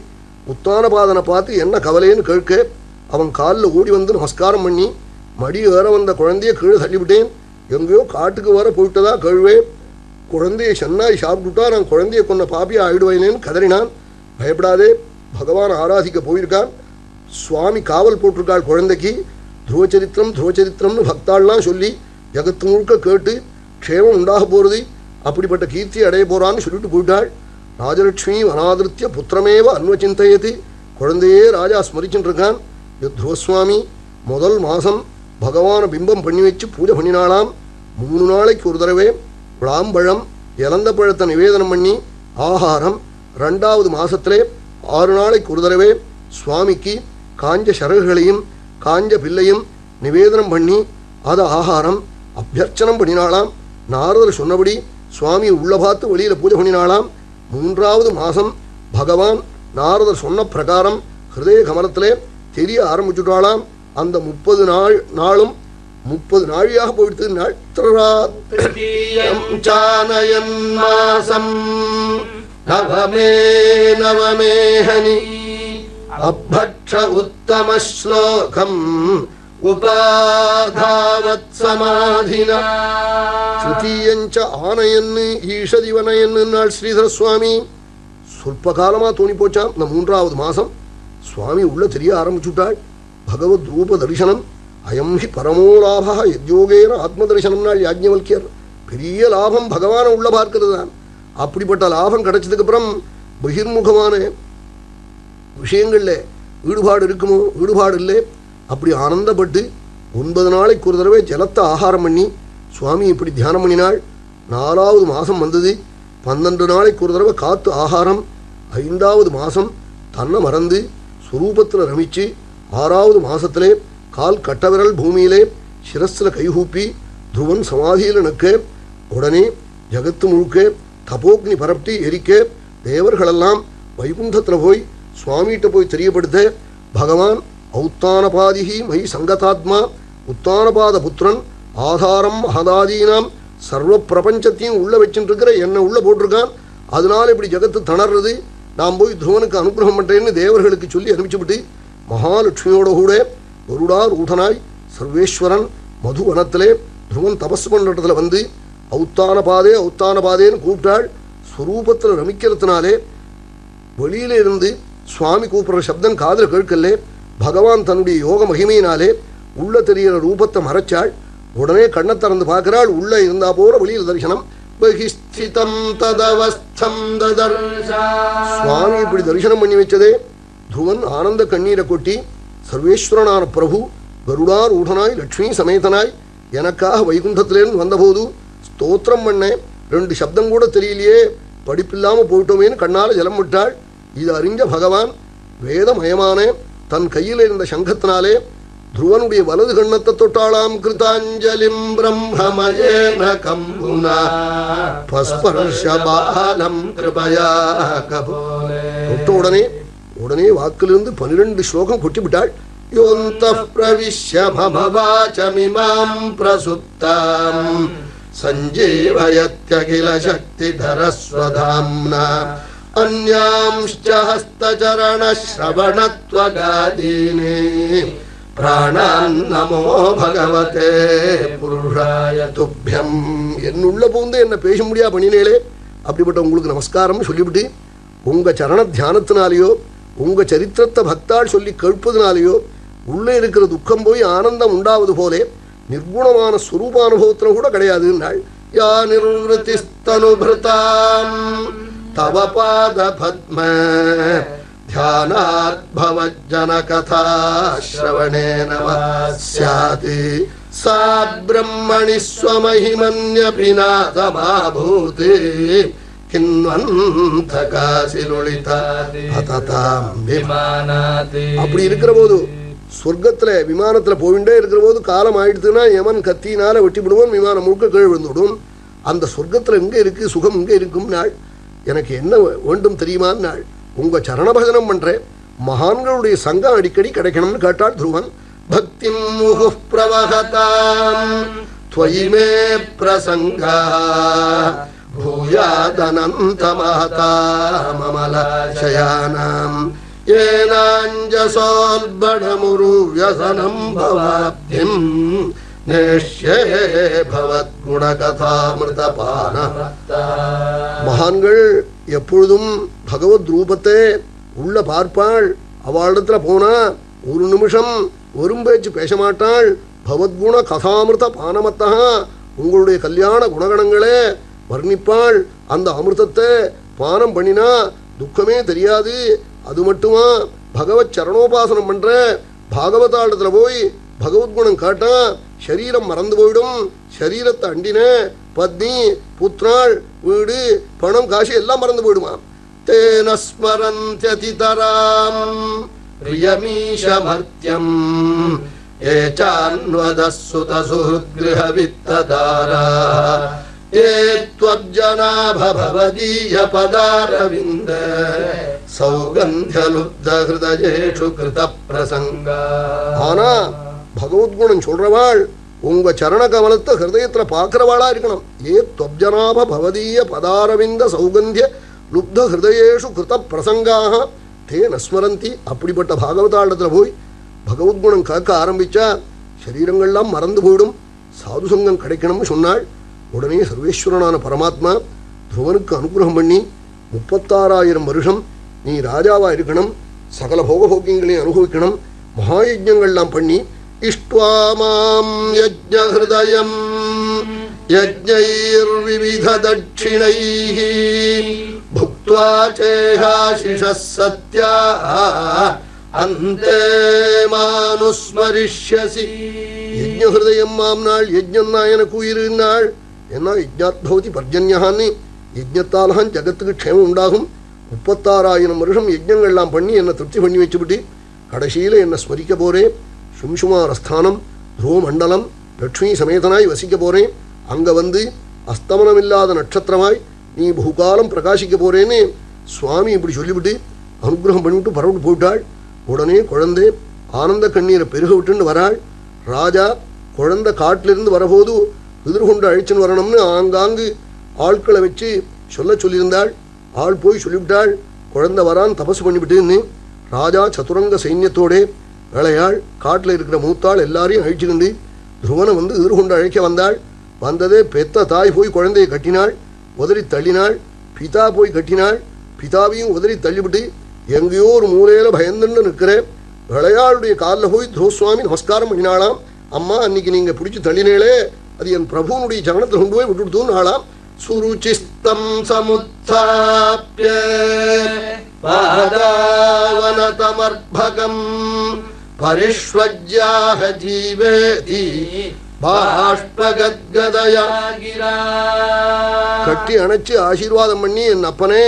உத்தானபாதனை பார்த்து என்ன கவலைன்னு கேட்க அவன் காலில் ஓடி வந்து நமஸ்காரம் பண்ணி மடி ஏற வந்த குழந்தைய கீழே தள்ளிவிட்டேன், எங்கேயோ காட்டுக்கு வர போயிட்டதா கேள்வே, குழந்தையை சென்னாய் சாப்பிட்டுட்டா நான் குழந்தைய கொன்ன பாப்பியா ஆயிடுவேனேன்னு கதறினான். பயப்படாதே, பகவான் ஆராதிக்க போயிருக்கான், சுவாமி காவல் போட்டிருக்காள் குழந்தைக்கு, துருவச்சரித்திரம் துருவச்சரித்திரம்னு பக்தாள்லாம் சொல்லி ஜகத்து முழுக்க கேட்டு க்ஷேமம் உண்டாக போகிறது, அப்படிப்பட்ட கீர்த்தி அடைய போகிறான்னு சொல்லிட்டு போயிட்டாள். ராஜலட்சுமி அநாதிருத்திய புத்திரமேவ அன்வச்சிந்தையது, குழந்தையே ராஜா ஸ்மரிச்சுட்டு இருக்கான். துருவசுவாமி முதல் மாதம் பகவானை பிம்பம் பண்ணி வச்சு பூஜை பண்ணினாலாம். 3 நாளைக்கு ஒரு தடவை விளாம்பழம் இலந்த பழத்தை நிவேதனம் பண்ணி ஆகாரம், 2வது மாதத்திலே 6 நாளைக்கு ஒரு தடவை சுவாமிக்கு காஞ்ச சரகுகளையும் காஞ்ச பிள்ளையும் நிவேதனம் பண்ணி அதை ஆகாரம் அபியர்ச்சனம் பண்ணினாலாம். நாரதர் சொன்னபடி சுவாமி உள்ள பார்த்து வெளியில் பூஜை பண்ணினாலாம். 3வது மாதம் பகவான் நாரதர் சொன்ன பிரகாரம் ஹிருதய கமலத்திலே தெரிய ஆரம்பிச்சுட்டாலாம். அந்த 30 நாளும் 30 நாழியாக போயிடுத்து. நவமே நவமே ஹனி அபக்ஷ உத்தம ஸ்லோகம் உபாதாவத் சமாதினா ஸ்ருதியஞ்ச ஆனயன்னு ஈஷதிவனயன்னு நாள் ஸ்ரீதர சுவாமி சொல்ப காலமாக தோணி போச்சான். இந்த 3வது மாதம் சுவாமி உள்ள தெரிய ஆரம்பிச்சுட்டாள். பகவத் ரூப தரிசனம் அயம் ஹி பரமோ லாபா யத்யோகேன ஆத்ம தரிசனம் நாள் யாஜ்ஞவல்கியர். பெரிய லாபம் பகவானை உள்ள பார்க்கிறது தான். அப்படிப்பட்ட லாபம் கிடைச்சதுக்கு அப்புறம் பகிர்முகமான விஷயங்களில் ஈடுபாடு இருக்குமோ, ஈடுபாடு இல்லை. அப்படி ஆனந்தப்பட்டு 9 நாளைக்கு ஒரு தடவை ஜலத்தை ஆகாரம் பண்ணி சுவாமி இப்படி தியானம் பண்ணினாள். 4வது மாதம் வந்தது. 12 நாளைக்கு ஒரு தடவை காத்து ஆகாரம். 5வது மாதம் தன்னை மறந்து சுரூபத்தில் ரமிச்சு 6வது மாதத்திலே கால் கட்டவிரல் பூமியிலே சிரஸில் கைகூப்பி துருவன் சமாதியில் நிற்க உடனே ஜகத்து முழுக்க தபோக்னி பரப்டி எரிக்க தேவர்களெல்லாம் வைகுண்டத்தில் போய் சுவாமிகிட்ட போய் தெரியப்படுத்த பகவான் ஔத்தானபாதிகி மை சங்கதாத்மா உத்தானபாத புத்திரன் ஆதாரம் மகதாதீனாம் சர்வ பிரபஞ்சத்தையும் உள்ள வச்சுட்டு இருக்கிற என்னை உள்ள போட்டிருக்கான். அதனால இப்படி ஜகத்து தணர்றது, நான் போய் துருவனுக்கு அனுகிரகம் பண்ணுறேன்னு தேவர்களுக்கு சொல்லி அனுப்பிச்சுவிட்டு மகாலட்சுமியோட கூட கருடார் ஊடனாய் சர்வேஸ்வரன் மதுவனத்திலே துருவன் தபஸ் பண்ணுறதுல வந்து ஔத்தானபாதே ஔத்தானபாதேன்னு கூப்பிட்டாள். ஸ்வரூபத்தில் ரமிக்கிறதுனாலே வெளியில இருந்து சுவாமி கூப்பிட்ற சப்தம் காதில் கேட்கலே. பகவான் தன்னுடைய யோக மகிமையினாலே உள்ள தெரிகிற ரூபத்தை மறைச்சாள். உடனே கண்ணை திறந்து பார்க்கிறாள். உள்ள இருந்தா போற வெளியில் தரிசனம். சுவாமி இப்படி தரிசனம் பண்ணி வச்சதே துருவன் ஆனந்த கண்ணீரை கொட்டி சர்வேஸ்வரனான பிரபு கருடார் ஊடனாய் லட்சுமி சமேதனாய் எனக்காக வைகுண்டத்திலேருந்து வந்தபோது ஸ்தோத்திரம் பண்ண 2 சப்தம் கூட தெரியலையே, படிப்பில்லாமல் போயிட்டோமேன்னு கண்ணால் ஜலம் விட்டாள். இது அறிஞ்ச பகவான் வேதமயமான தன் கையில் இருந்த சங்கத்தினாலே துருவனுடைய வலது கண்ணத்தை தொட்டாளாம். கிருதாஞ்சலிம் பிரம்மமயேன கம்புனா பஸ்பர்ஷபாலம் கிருபயா கபோலே. தொட்ட உடனே வாக்கிலிருந்து 12 ஸ்லோகம் கொட்டிவிட்டாள். யோந்தః பிரவிஷ்ய மம வாசமிமாம் பிரசுப்தாம் சஞ்சீவயத்யகில சக்திதரஸ்வதாம்னா அன்யாம்ஸ்ச ஹஸ்தசரண ஸ்ரவணத்வகாதீனே பிராணான் நமோ பகவதே புருஷாய துப்யம். என்னுள்ள பூந்து என்ன பேச முடியா பண்ணினேளே, அப்படிப்பட்ட உங்களுக்கு நமஸ்காரம் சொல்லிவிட்டு உங்க சரண தியானத்தினாலேயோ உங்க சரித்திரத்தை பக்தாள் சொல்லி கேட்பதுனாலேயோ உள்ளே இருக்கிற துக்கம் போய் ஆனந்தம் உண்டாவது போலே நிர்குணமான ஸ்வரூபானுபவத்தில் கூட கிடையாதுன்னாள். யா நிர்வൃத்திஸ்தனுபிருதாம் தவ பாத பத்ம தியானாத் பவஜ்ஜன கதா ஸ்ரவணேன வாஸ்யாதி சா பிரம்மணி ஸ்வமஹிமன்யபி நாதமாபூதி அப்படி இருக்கிற போது சொர்க்கத்தில் விமானத்தில் போயிட்டே இருக்கிற போது காலம் ஆயிடுத்துன்னா யமன் கத்தினால வெட்டி விடுவோம், விமானம் முழுக்க கீழே விழுந்துவிடும். அந்த சொர்க்கத்தில் எங்கே இருக்குது சுகம், இங்கே இருக்கும் நாள், எனக்கு என்ன வேண்டும் தெரியுமான்னு நாள் உங்கள் சரணபஜனம் பண்ணுறேன், மகான்களுடைய சங்கம் அடிக்கடி கிடைக்கணும்னு கேட்டாள் துருவன். பக்தி முகு பிரவகதாம் த்வயி மே பிரசங்கா பூயாதனந்த மஹதா மமலசயானாம் ஏனாஞ்சசோல்படமுரு வியசனம் பவாப்திம் நேஷ்யே பவத்குணகதாமிருதபான. மகான்கள் எப்பொழுதும் பகவத் ரூபத்தை உள்ள பார்ப்பாள். அவளிடத்துல போனா ஒரு நிமிஷம் ஒரு பேச்சு பேச மாட்டாள். பவத்குண கதாமிருத பானமத்தா, உங்களுடைய கல்யாண குணகணங்களே வர்ணிப்பாள். அந்த அமிர்தத்தை பானம் பண்ணினா துக்கமே தெரியாது. அது மட்டுமா, பகவத் சரணோபாசனம் பண்ற பாகவதாளத்துல போய் பகவத்குணம் காட்டா சரீரம் மறந்து போயிடும். சரீரத்தை அண்டின பத்னி புத்ராள் வீடு பணம் காசு எல்லாம் மறந்து போயிடுமா. தேன ஸ்மரந்த்யதிதராம் பிரியமீஷமர்த்யம் ஏசான்வதசுதசுஹ்ருத்கிருஹவித்ததாரா ஏ த்வஜ்ஜனாப பவதீய பதாரவிந்த சௌகந்தியலுப்த ஹிருதயேஷு கிருத பிரசங்கா. ஆனா பகவத்குணம் சொல்றவாள் உங்க சரண கமலத்தை ஹிருதயத்துல பாக்குறவாளா இருக்கணும். ஏ த்வஜ்ஜனாப பவதீய பதாரவிந்த சௌகந்திய லுப்த ஹிருதயேஷு கிருத பிரசங்காக தே நஸ்மரந்தி. அப்படிப்பட்ட பாகவதாளத்துல போய் பகவத்குணம் கேட்க ஆரம்பிச்சா சரீரங்கள்லாம் மறந்து போயிடும், சாதுசங்கம் கிடைக்கணும்னு சொன்னாள். உடனே சர்வேஸ்வரனான பரமாத்மா துருவனுக்கு அனுகிரகம் பண்ணி 36,000 வருஷம் நீ ராஜாவா இருக்கணும், சகல போகபோக்கியங்களையும் அனுபவிக்கணும், மகாயஜ்யங்கள்லாம் பண்ணி இஷ்ட்வாமாம் யஜ்ஞஹ்ருதயம் யஜ்ஞைர்விவித தட்சிணைஹி புக்த்வா சேஹாசிஷஸ் சத்யா அந்தே மானுஸ்மரிஷ்யசி. யஜ்ஞஹிருதயம் மாம் நாள், யஜ்ஞம்னா எனக்கு உயிர் நாள். ஏன்னா யஜ்ஞாத் பவதி பர்ஜன்யான்னு, யஜ்ஞத்தால்தான் ஜகத்துக்கு க்ஷேமம் உண்டாகும். 36,000 வருஷம் யஜ்ஞங்கள்லாம் பண்ணி என்னை திருப்தி பண்ணி வச்சுவிட்டு கடைசியில் என்னை ஸ்மரிக்க போகிறேன். சும்சுமாரஸ்தானம் துருவ மண்டலம் லட்சுமி சமேதனாய் வசிக்க போகிறேன். அங்கே வந்து அஸ்தமனமில்லாத நட்சத்திரமாய் நீ பகுகாலம் பிரகாசிக்க போகிறேன்னு சுவாமி இப்படி சொல்லிவிட்டு அனுகிரகம் பண்ணிவிட்டு பரவிட்டு போயிட்டாள். உடனே குழந்தை ஆனந்த கண்ணீரை பெருக விட்டுன்னு வராள். ராஜா குழந்தை காட்டிலிருந்து வரபோது எதிர்கொண்டு அழிச்சுன்னு வரணும்னு ஆங்காங்கு ஆட்களை வச்சு சொல்லியிருந்தாள். ஆள் போய் சொல்லிவிட்டாள், குழந்தை வரான் தபசு பண்ணிவிட்டுன்னு. ராஜா சதுரங்க சைன்யத்தோட வேளையாள் காட்டில் இருக்கிற மூத்தாள் எல்லாரையும் அழிச்சுக்கிண்டு துருவனை வந்து எதிர்கொண்டு அழைக்க வந்தாள். வந்ததே பெத்த தாய் போய் குழந்தையை கட்டினாள், உதறி தள்ளினாள். பிதா போய் கட்டினாள், பிதாவையும் உதறி தள்ளிவிட்டு எங்கேயோ ஒரு மூலையில் பயந்துன்னு நிற்கிறேன். விளையாளுடைய காலில் போய் துருவசுவாமி நமஸ்காரம் பண்ணினாளாம். அம்மா அன்னைக்கு நீங்கள் பிடிச்சி தள்ளினேளே, அது என் பிரபுனுடைய சரணத்தில் கொண்டு போய் விட்டுடுத்துன்னு ஆளாம். சுருச்சிஸ்தம் சமுத்தாப்ய பாதாவனதமர்பகம் பரிஷ்வஜ்யாக ஜீவேதி பாஷ்பகத்கதயா கிரா. கட்டி அணைச்சு ஆசீர்வாதம் பண்ணி, என் அப்பனே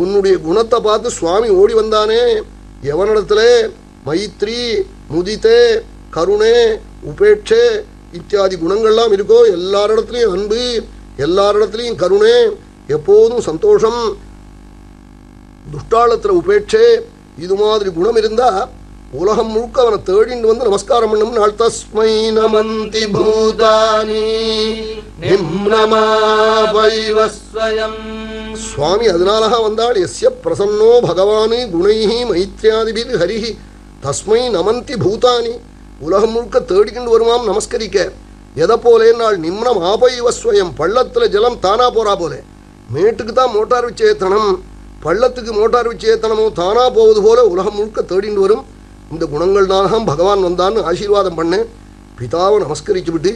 உன்னுடைய குணத்தை பார்த்து சுவாமி ஓடி வந்தானே. எவனிடத்துல மைத்ரி முதித்தே கருணே உபேட்சே இத்தியாதி குணங்கள்லாம் இருக்கோ எல்லாரிடத்துலையும் அன்பு, எல்லாரிடத்துலையும் கருணே, எப்போதும் சந்தோஷம், துஷ்டாளத்தில் உபேட்சே, இது மாதிரி குணம் இருந்தா உலகம் முழுக்க அவனை தேடிண்டு வந்து நமஸ்காரம் பண்ணும் நாள். தஸ்மை நமந்தி பூதானி நிம்னமாபைவஸ்வயம். சுவாமி அதனாலக வந்தாள். எஸ்ய பிரசன்னோ பகவானு குணைஹி மைத்ரியாதிபிர் ஹரிஹி தஸ்மை நமந்தி பூதானி. உலகம் முழுக்க தேடிக்கிண்டு வருமாம் நமஸ்கரிக்க. எதை போலே நாள் நிம்னம் ஆபைவஸ்வயம், பள்ளத்தில் ஜலம் தானா போறா போலே. மேட்டுக்கு தான் மோட்டார் வச்சு ஏத்தனம், பள்ளத்துக்கு மோட்டார் வச்சு ஏத்தனமோ தானா போவது போல உலகம் முழுக்க தேடிண்டு வரும். இந்த குணங்கள்னால்தான் பகவான் வந்தான்னு ஆசீர்வாதம் பண்ணேன். பிதாவை நமஸ்கரிச்சு விட்டு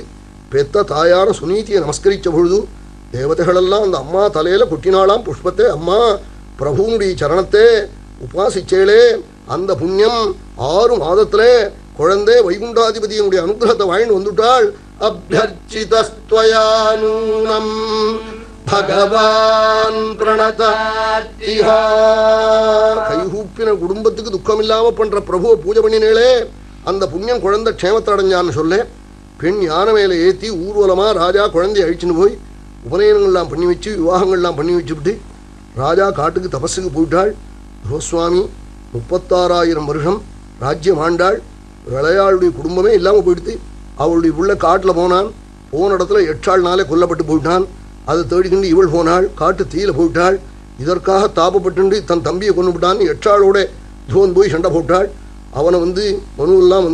பெத்த தாயான சுனீதியை நமஸ்கரித்த பொழுது தேவதைகளெல்லாம் அந்த அம்மா தலையில கொட்டினாளாம் புஷ்பத்தை. அம்மா பிரபுனுடைய சரணத்தை உபாசிச்சேளே, அந்த புண்ணியம் 6 மாதத்துல குழந்தை வைகுண்டாதிபதியினுடைய அனுகிரகத்தை வாங்கிட்டு வந்துட்டாள். அப்யர்ச்சிதஸ்த்வயானூனம் பகவான் பிரணதாத்திஹா. கைகூப்பின குடும்பத்துக்கு துக்கம் இல்லாம பண்ற பிரபுவை பூஜை பண்ணினேளே, அந்த புண்ணியம் குழந்தை க்ஷேமத்தை அடைஞ்சான்னு சொல்ல பெண் யானை மேலே ஏற்றி ஊர்வலமாக ராஜா குழந்தைய அழிச்சுன்னு போய் உபநயனங்கள்லாம் பண்ணி வச்சு விவாகங்கள்லாம் பண்ணி வச்சுவிட்டு ராஜா காட்டுக்கு தபஸுக்கு போயிட்டாள். கோஸ்வாமி 36,000 வருஷம் ராஜ்யம் ஆண்டாள். விளையாளுடைய குடும்பமே இல்லாமல் போயிடுத்து. அவளுடைய உள்ள காட்டில் போனான். போன இடத்துல 8 நாளே கொல்லப்பட்டு போயிட்டான். அதை தேடிக்கிண்டு இவள் போனாள். காட்டு தீயில போயிட்டாள். இதற்காக தாபப்பட்டு தன் தம்பியை கொண்டு விட்டான். 8 துருவன் போய் சண்டை போட்டாள். அவனை மனுவெல்லாம்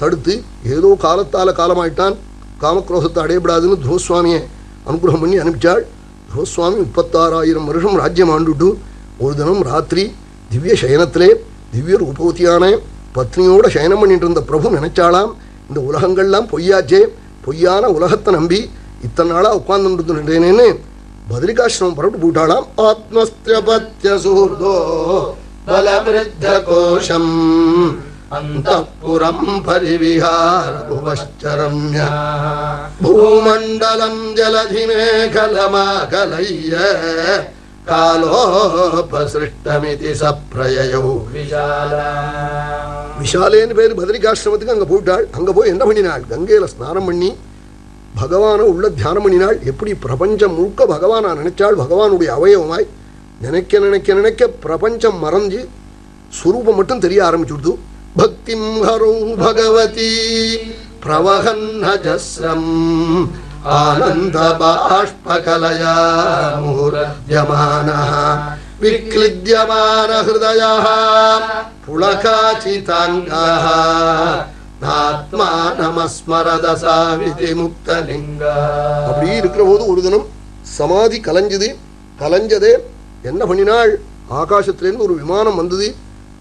தடுத்து ஏதோ காலமாயிட்டான். காமக்ரோசத்தை அடையப்படாதுன்னு துரோஸ்வாமியை அனுகிரகம் பண்ணி அனுப்பிச்சாள். துரோஸ்வாமி 36,000 வருஷம் ராஜ்யம் ஆண்டுட்டு ஒரு தினம் ராத்திரி திவ்ய சயனத்திலே திவ்ய ரூபவதியான பத்னியோட சயனம் பண்ணிட்டு இருந்த பிரபு நினைச்சாலாம், இந்த உலகங்கள்லாம் பொய்யாச்சே, பொய்யான உலகத்தை நம்பி இத்தனை நாளாக உட்கார்ந்துட்டேனேன்னு பத்ரிகாசிரமம் புறப்பட்டு போயிட்டாளாம். ஆத்மஸ்திரபத்ய சூர்தோ பலவிருத்த கோஷம் அந்தப்புரம் பரிவிஹார புவச்சரம்ய பூமண்டலம் ஜலதிமேகலமாகலைய காலோபசிருஷ்டமிதி சப்ரயோ விஷாலேன்னு பேர் பத்ரிகாசிரமத்துக்கு அங்கே போயிட்டாள். அங்கே போய் என்ன பண்ணினாள்? கங்கையில் ஸ்நானம் பண்ணி பகவானை உள்ள தியானம் பண்ணினாள். எப்படி பிரபஞ்சம் முழுக்க பகவானா நினைச்சாள். பகவானுடைய அவயவமாய் நினைக்க நினைக்க நினைக்க பிரபஞ்சம் மறைஞ்சு சுரூபம் மட்டும் தெரிய ஆரம்பிச்சுடுது. பக்திம் ஹரோ பகவதி பிரவஹன்னஜஸ்ரம் ஆனந்த பாஷ்பகலயா முஹுரத்யமானஹ விக்லித்யமான ஹிருதயஹ புலகாசிதாங்கஹ ஆத்மானமஸ்மரதசாவிதி முக்தலிங்கா. அப்படி இருக்கிற போது ஒரு தினம் சமாதி கலைஞ்சதே என்ன பண்ணினாள்? ஆகாசத்திலேருந்து ஒரு விமானம் வந்தது.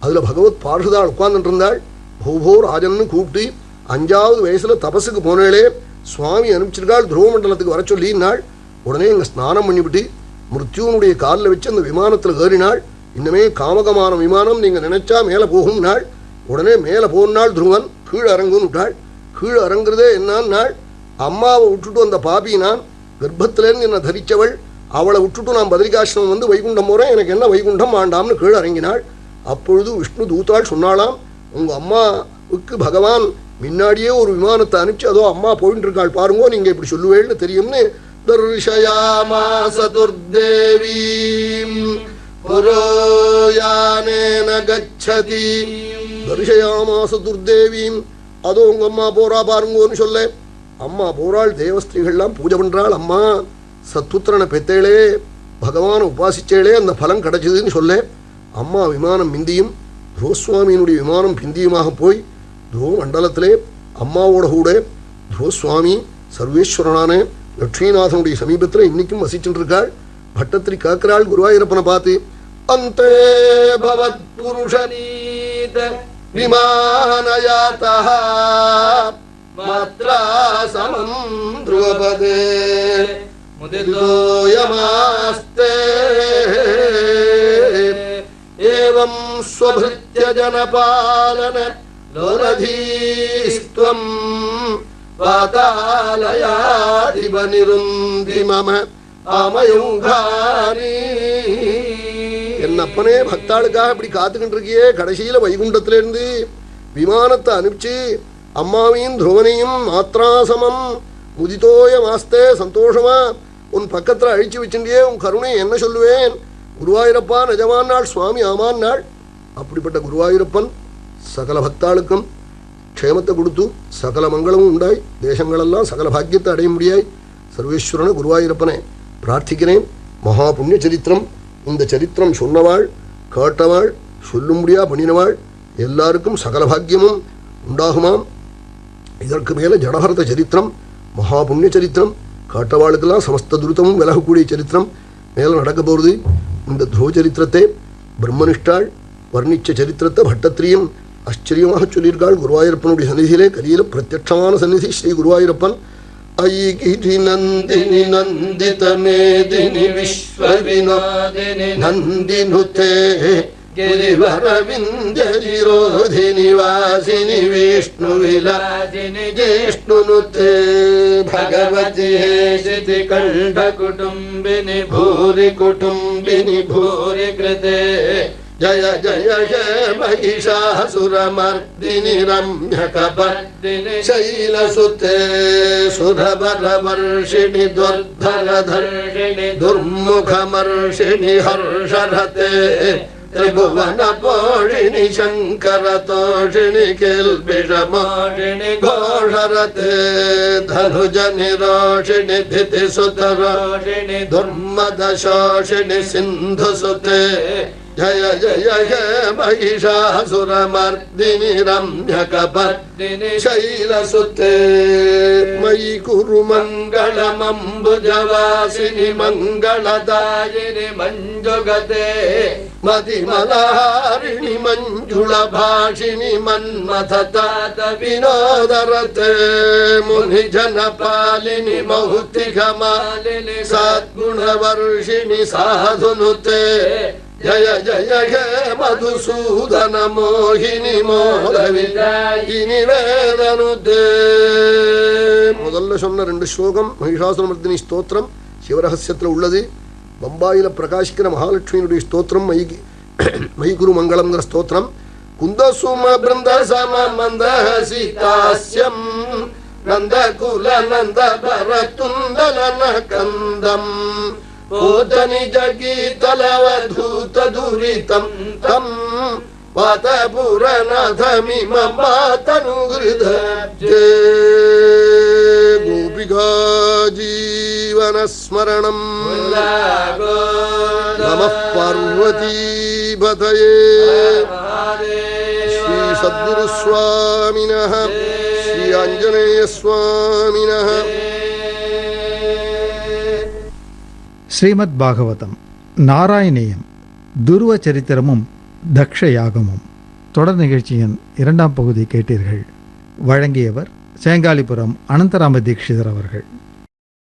அதில் பகவத் பார்ஷதாள் உட்கார்ந்துட்டு இருந்தாள். பௌபோ ராஜன்னு கூப்பிட்டு 5வது வயசுல தபஸுக்கு போனாலே சுவாமி அனுப்பிச்சிருக்காள் துருவ மண்டலத்துக்கு வர சொல்லினாள். உடனே இங்கே ஸ்நானம் பண்ணிவிட்டு மிருத்யுவனுடைய காலில் வச்சு அந்த விமானத்தில் ஏறினாள். இன்னமே காமகமான விமானம் நீங்கள் நினைச்சா மேலே போகும் நாள். உடனே மேலே போனாள் துருவன். கீழே இறங்குன்னு விட்டாள். கீழே இறங்குறதே என்னான்னாள், அம்மாவை விட்டுட்டு அந்த பாபி நான் கர்ப்பத்திலேருந்து என்னை தரித்தவள், அவளை விட்டுட்டு நான் பத்ரிகாசிரமம் வைகுண்டம் போகிறேன், எனக்கு என்ன வைகுண்டம் ஆண்டாம்னு கீழே இறங்கினாள். அப்பொழுது விஷ்ணு தூத்தாள் சொன்னாலாம், உங்கள் அம்மாவுக்கு பகவான் முன்னாடியே ஒரு விமானத்தை அனுப்பிச்சு அதோ அம்மா போயிட்டு இருக்காள் பாருங்கோ, நீங்கள் இப்படி சொல்லுவேன்னு தெரியும்னு தர்ஷயாமாஸ துர்தேவீம் புரோயானேன கச்சதி. தர்ஷயாமாஸ துர்தேவீம், அதோ உங்க அம்மா போறா பாருங்கோன்னு சொல்ல. அம்மா போறாள். தேவஸ்திரீகள்லாம் பூஜை பண்றாள். அம்மா சத்புத்திரனை பெத்தேளே, பகவானை உபாசிச்சேளே, அந்த பலம் கிடைச்சதுன்னு சொல்ல. அம்மா விமானம் மிந்தியும் துரோஸ்வாமியினுடைய விமானம் பிந்தியுமாக போய் துருவ மண்டலத்திலே அம்மாவோட கூட துருவஸ்வாமி சர்வேஸ்வரனான லட்சுமிநாதனுடைய சமீபத்தில் இன்னைக்கும் வசிச்சுட்டு இருக்காள். பட்டத்திரி காக்கிறாள் குருவாயூரப்பனை பார்த்து, அந்தே பவத் புருஷனீத விமானயாதா மாத்ரா சமம் த்ருவபதே முதிதோயமாஸ்தே ஏவம் ஸ்வபிருத்ய ஜனபாலன லோரதீஸ்த்வம் பாதாலயாதிப நிருந்தி மம ஆமயோகாரி. என்னப்பனே பக்தாளுக்காக இப்படி காத்துக்கிட்டு இருக்கியே, கடைசியில வைகுண்டத்திலிருந்து விமானத்தை அனுப்பிச்சு அம்மாவையும் துருவனையும் மாத்ராசமம் முதிதோய மாஸ்தே சந்தோஷமா உன் பக்கத்தில் அழிச்சு வச்சுட்டியே, உன் கருணை என்ன சொல்லுவேன். குருவாயூரப்பா நிஜமான நாள், சுவாமி ஆமான் நாள். அப்படிப்பட்ட குருவாயூரப்பன் சகல பக்தாளுக்கும் க்ஷேமத்தை கொடுத்து சகல மங்களமும் உண்டாய் தேசங்களெல்லாம் சகல பாக்கியத்தை அடைய முடியாய் சர்வேஸ்வரன குருவாயூரப்பனை பிரார்த்திக்கிறேன். மகா புண்ணிய சரித்திரம். இந்த சரித்திரம் சொன்னவாள் கேட்டவாள் சொல்லும்படியா பண்ணினவாள் எல்லாருக்கும் சகல பாக்கியமும் உண்டாகுமாம். இதற்கு மேலே ஜடபரத சரித்திரம், மகா புண்ணிய சரித்திரம், கேட்டவாளுக்கெல்லாம் சமஸ்த துருத்தமும் விலகக்கூடிய சரித்திரம் மேலே நடக்க போகிறது. இந்த துருவ சரித்திரத்தை பிரம்மனிஷ்டாள் வர்ணிச்ச சரித்திரத்தை பட்டத்திரியும் ஆச்சரியமாக சொல்லியிருக்காள். குருவாயூரப்பனுடைய சந்நிதியிலே கலியில பிரத்யட்சமான சந்நிதி ஸ்ரீ குருவாயூரப்பன். ஐகிரி நந்தினி நந்தித மேதினி விஸ்வவினோதினி நந்தினுதே गिरिवरविन्द्यजिरोधिनि वासिनि विष्णुविलासिनि जिष्णुनुते भगवति हेशिति कण्ठकुटुम्बिनि भूरि कृते जय जय हे महिषासुरमर्दिनि रम्यकपर्दिनि शैलसुते सुरवरवर्षिणि दुर्धरधर्षिणि दुर्मुखमर्षिणि हर्षरते त्रिभुवनपोषिणि शङ्करतोषिणि किल्बिषमोषिणि घोषरते धनुजनिरोषिणि धितिसुतरोषिणि दुर्मदशोषिणि सिन्धुसुते जय जय हे महिषासुरमर्दिनि रम्यकपर्दिनि शैलसुते मयि कुरु मङ्गलमम्बुजवासिनि मङ्गलदायिनि मञ्जुगते मतिमलहारिणि मञ्जुलभाषिणि मन्मथतात विनोदरते मुनिजनपालिनि मौक्तिकमालिनि सद्गुणवर्षिणि साधुनुते जय जय हे मधुसूदन मोहिनी मोदविदायिनि वेदनुते முதல்ல சொன்ன 2 ஸ்லோகம் மகிஷாசுரமர்தினி ஸ்தோத்திரம் சிவரகசியத்தில் உள்ளது. பம்பாயில பிரகாசிக்கிற மகாலட்சுமியினுடைய ஸ்தோத்திரம் மைகுரு மங்களம்ங்கிற ஸ்தோத்திரம். குந்தசும பிருந்த சம மந்தஹசிதாஸ்யம் நந்தகுல நந்த பரதுந்தலன கந்தம் ஓதனி ஜகீதலவதூத துரிதம் தம் வாதபுரநாதமிம மாதனுகிருதே கோபிகா ஜீவனஸ்மரணம் நமः பார்வதீபதயே ஸ்ரீ சத்குருஸ்வாமினः ஸ்ரீ ஆஞ்சநேயஸ்வாமினः. ஸ்ரீமத் பாகவதம் நாராயணியம் துருவ சரித்திரமும் தக்ஷ யாகமும் தொடர் நிகழ்ச்சியின் 2ஆம் பகுதி கேட்டீர்கள். வழங்கியவர் சேங்காலிபுரம் அனந்தராம தீட்சிதர் அவர்கள்.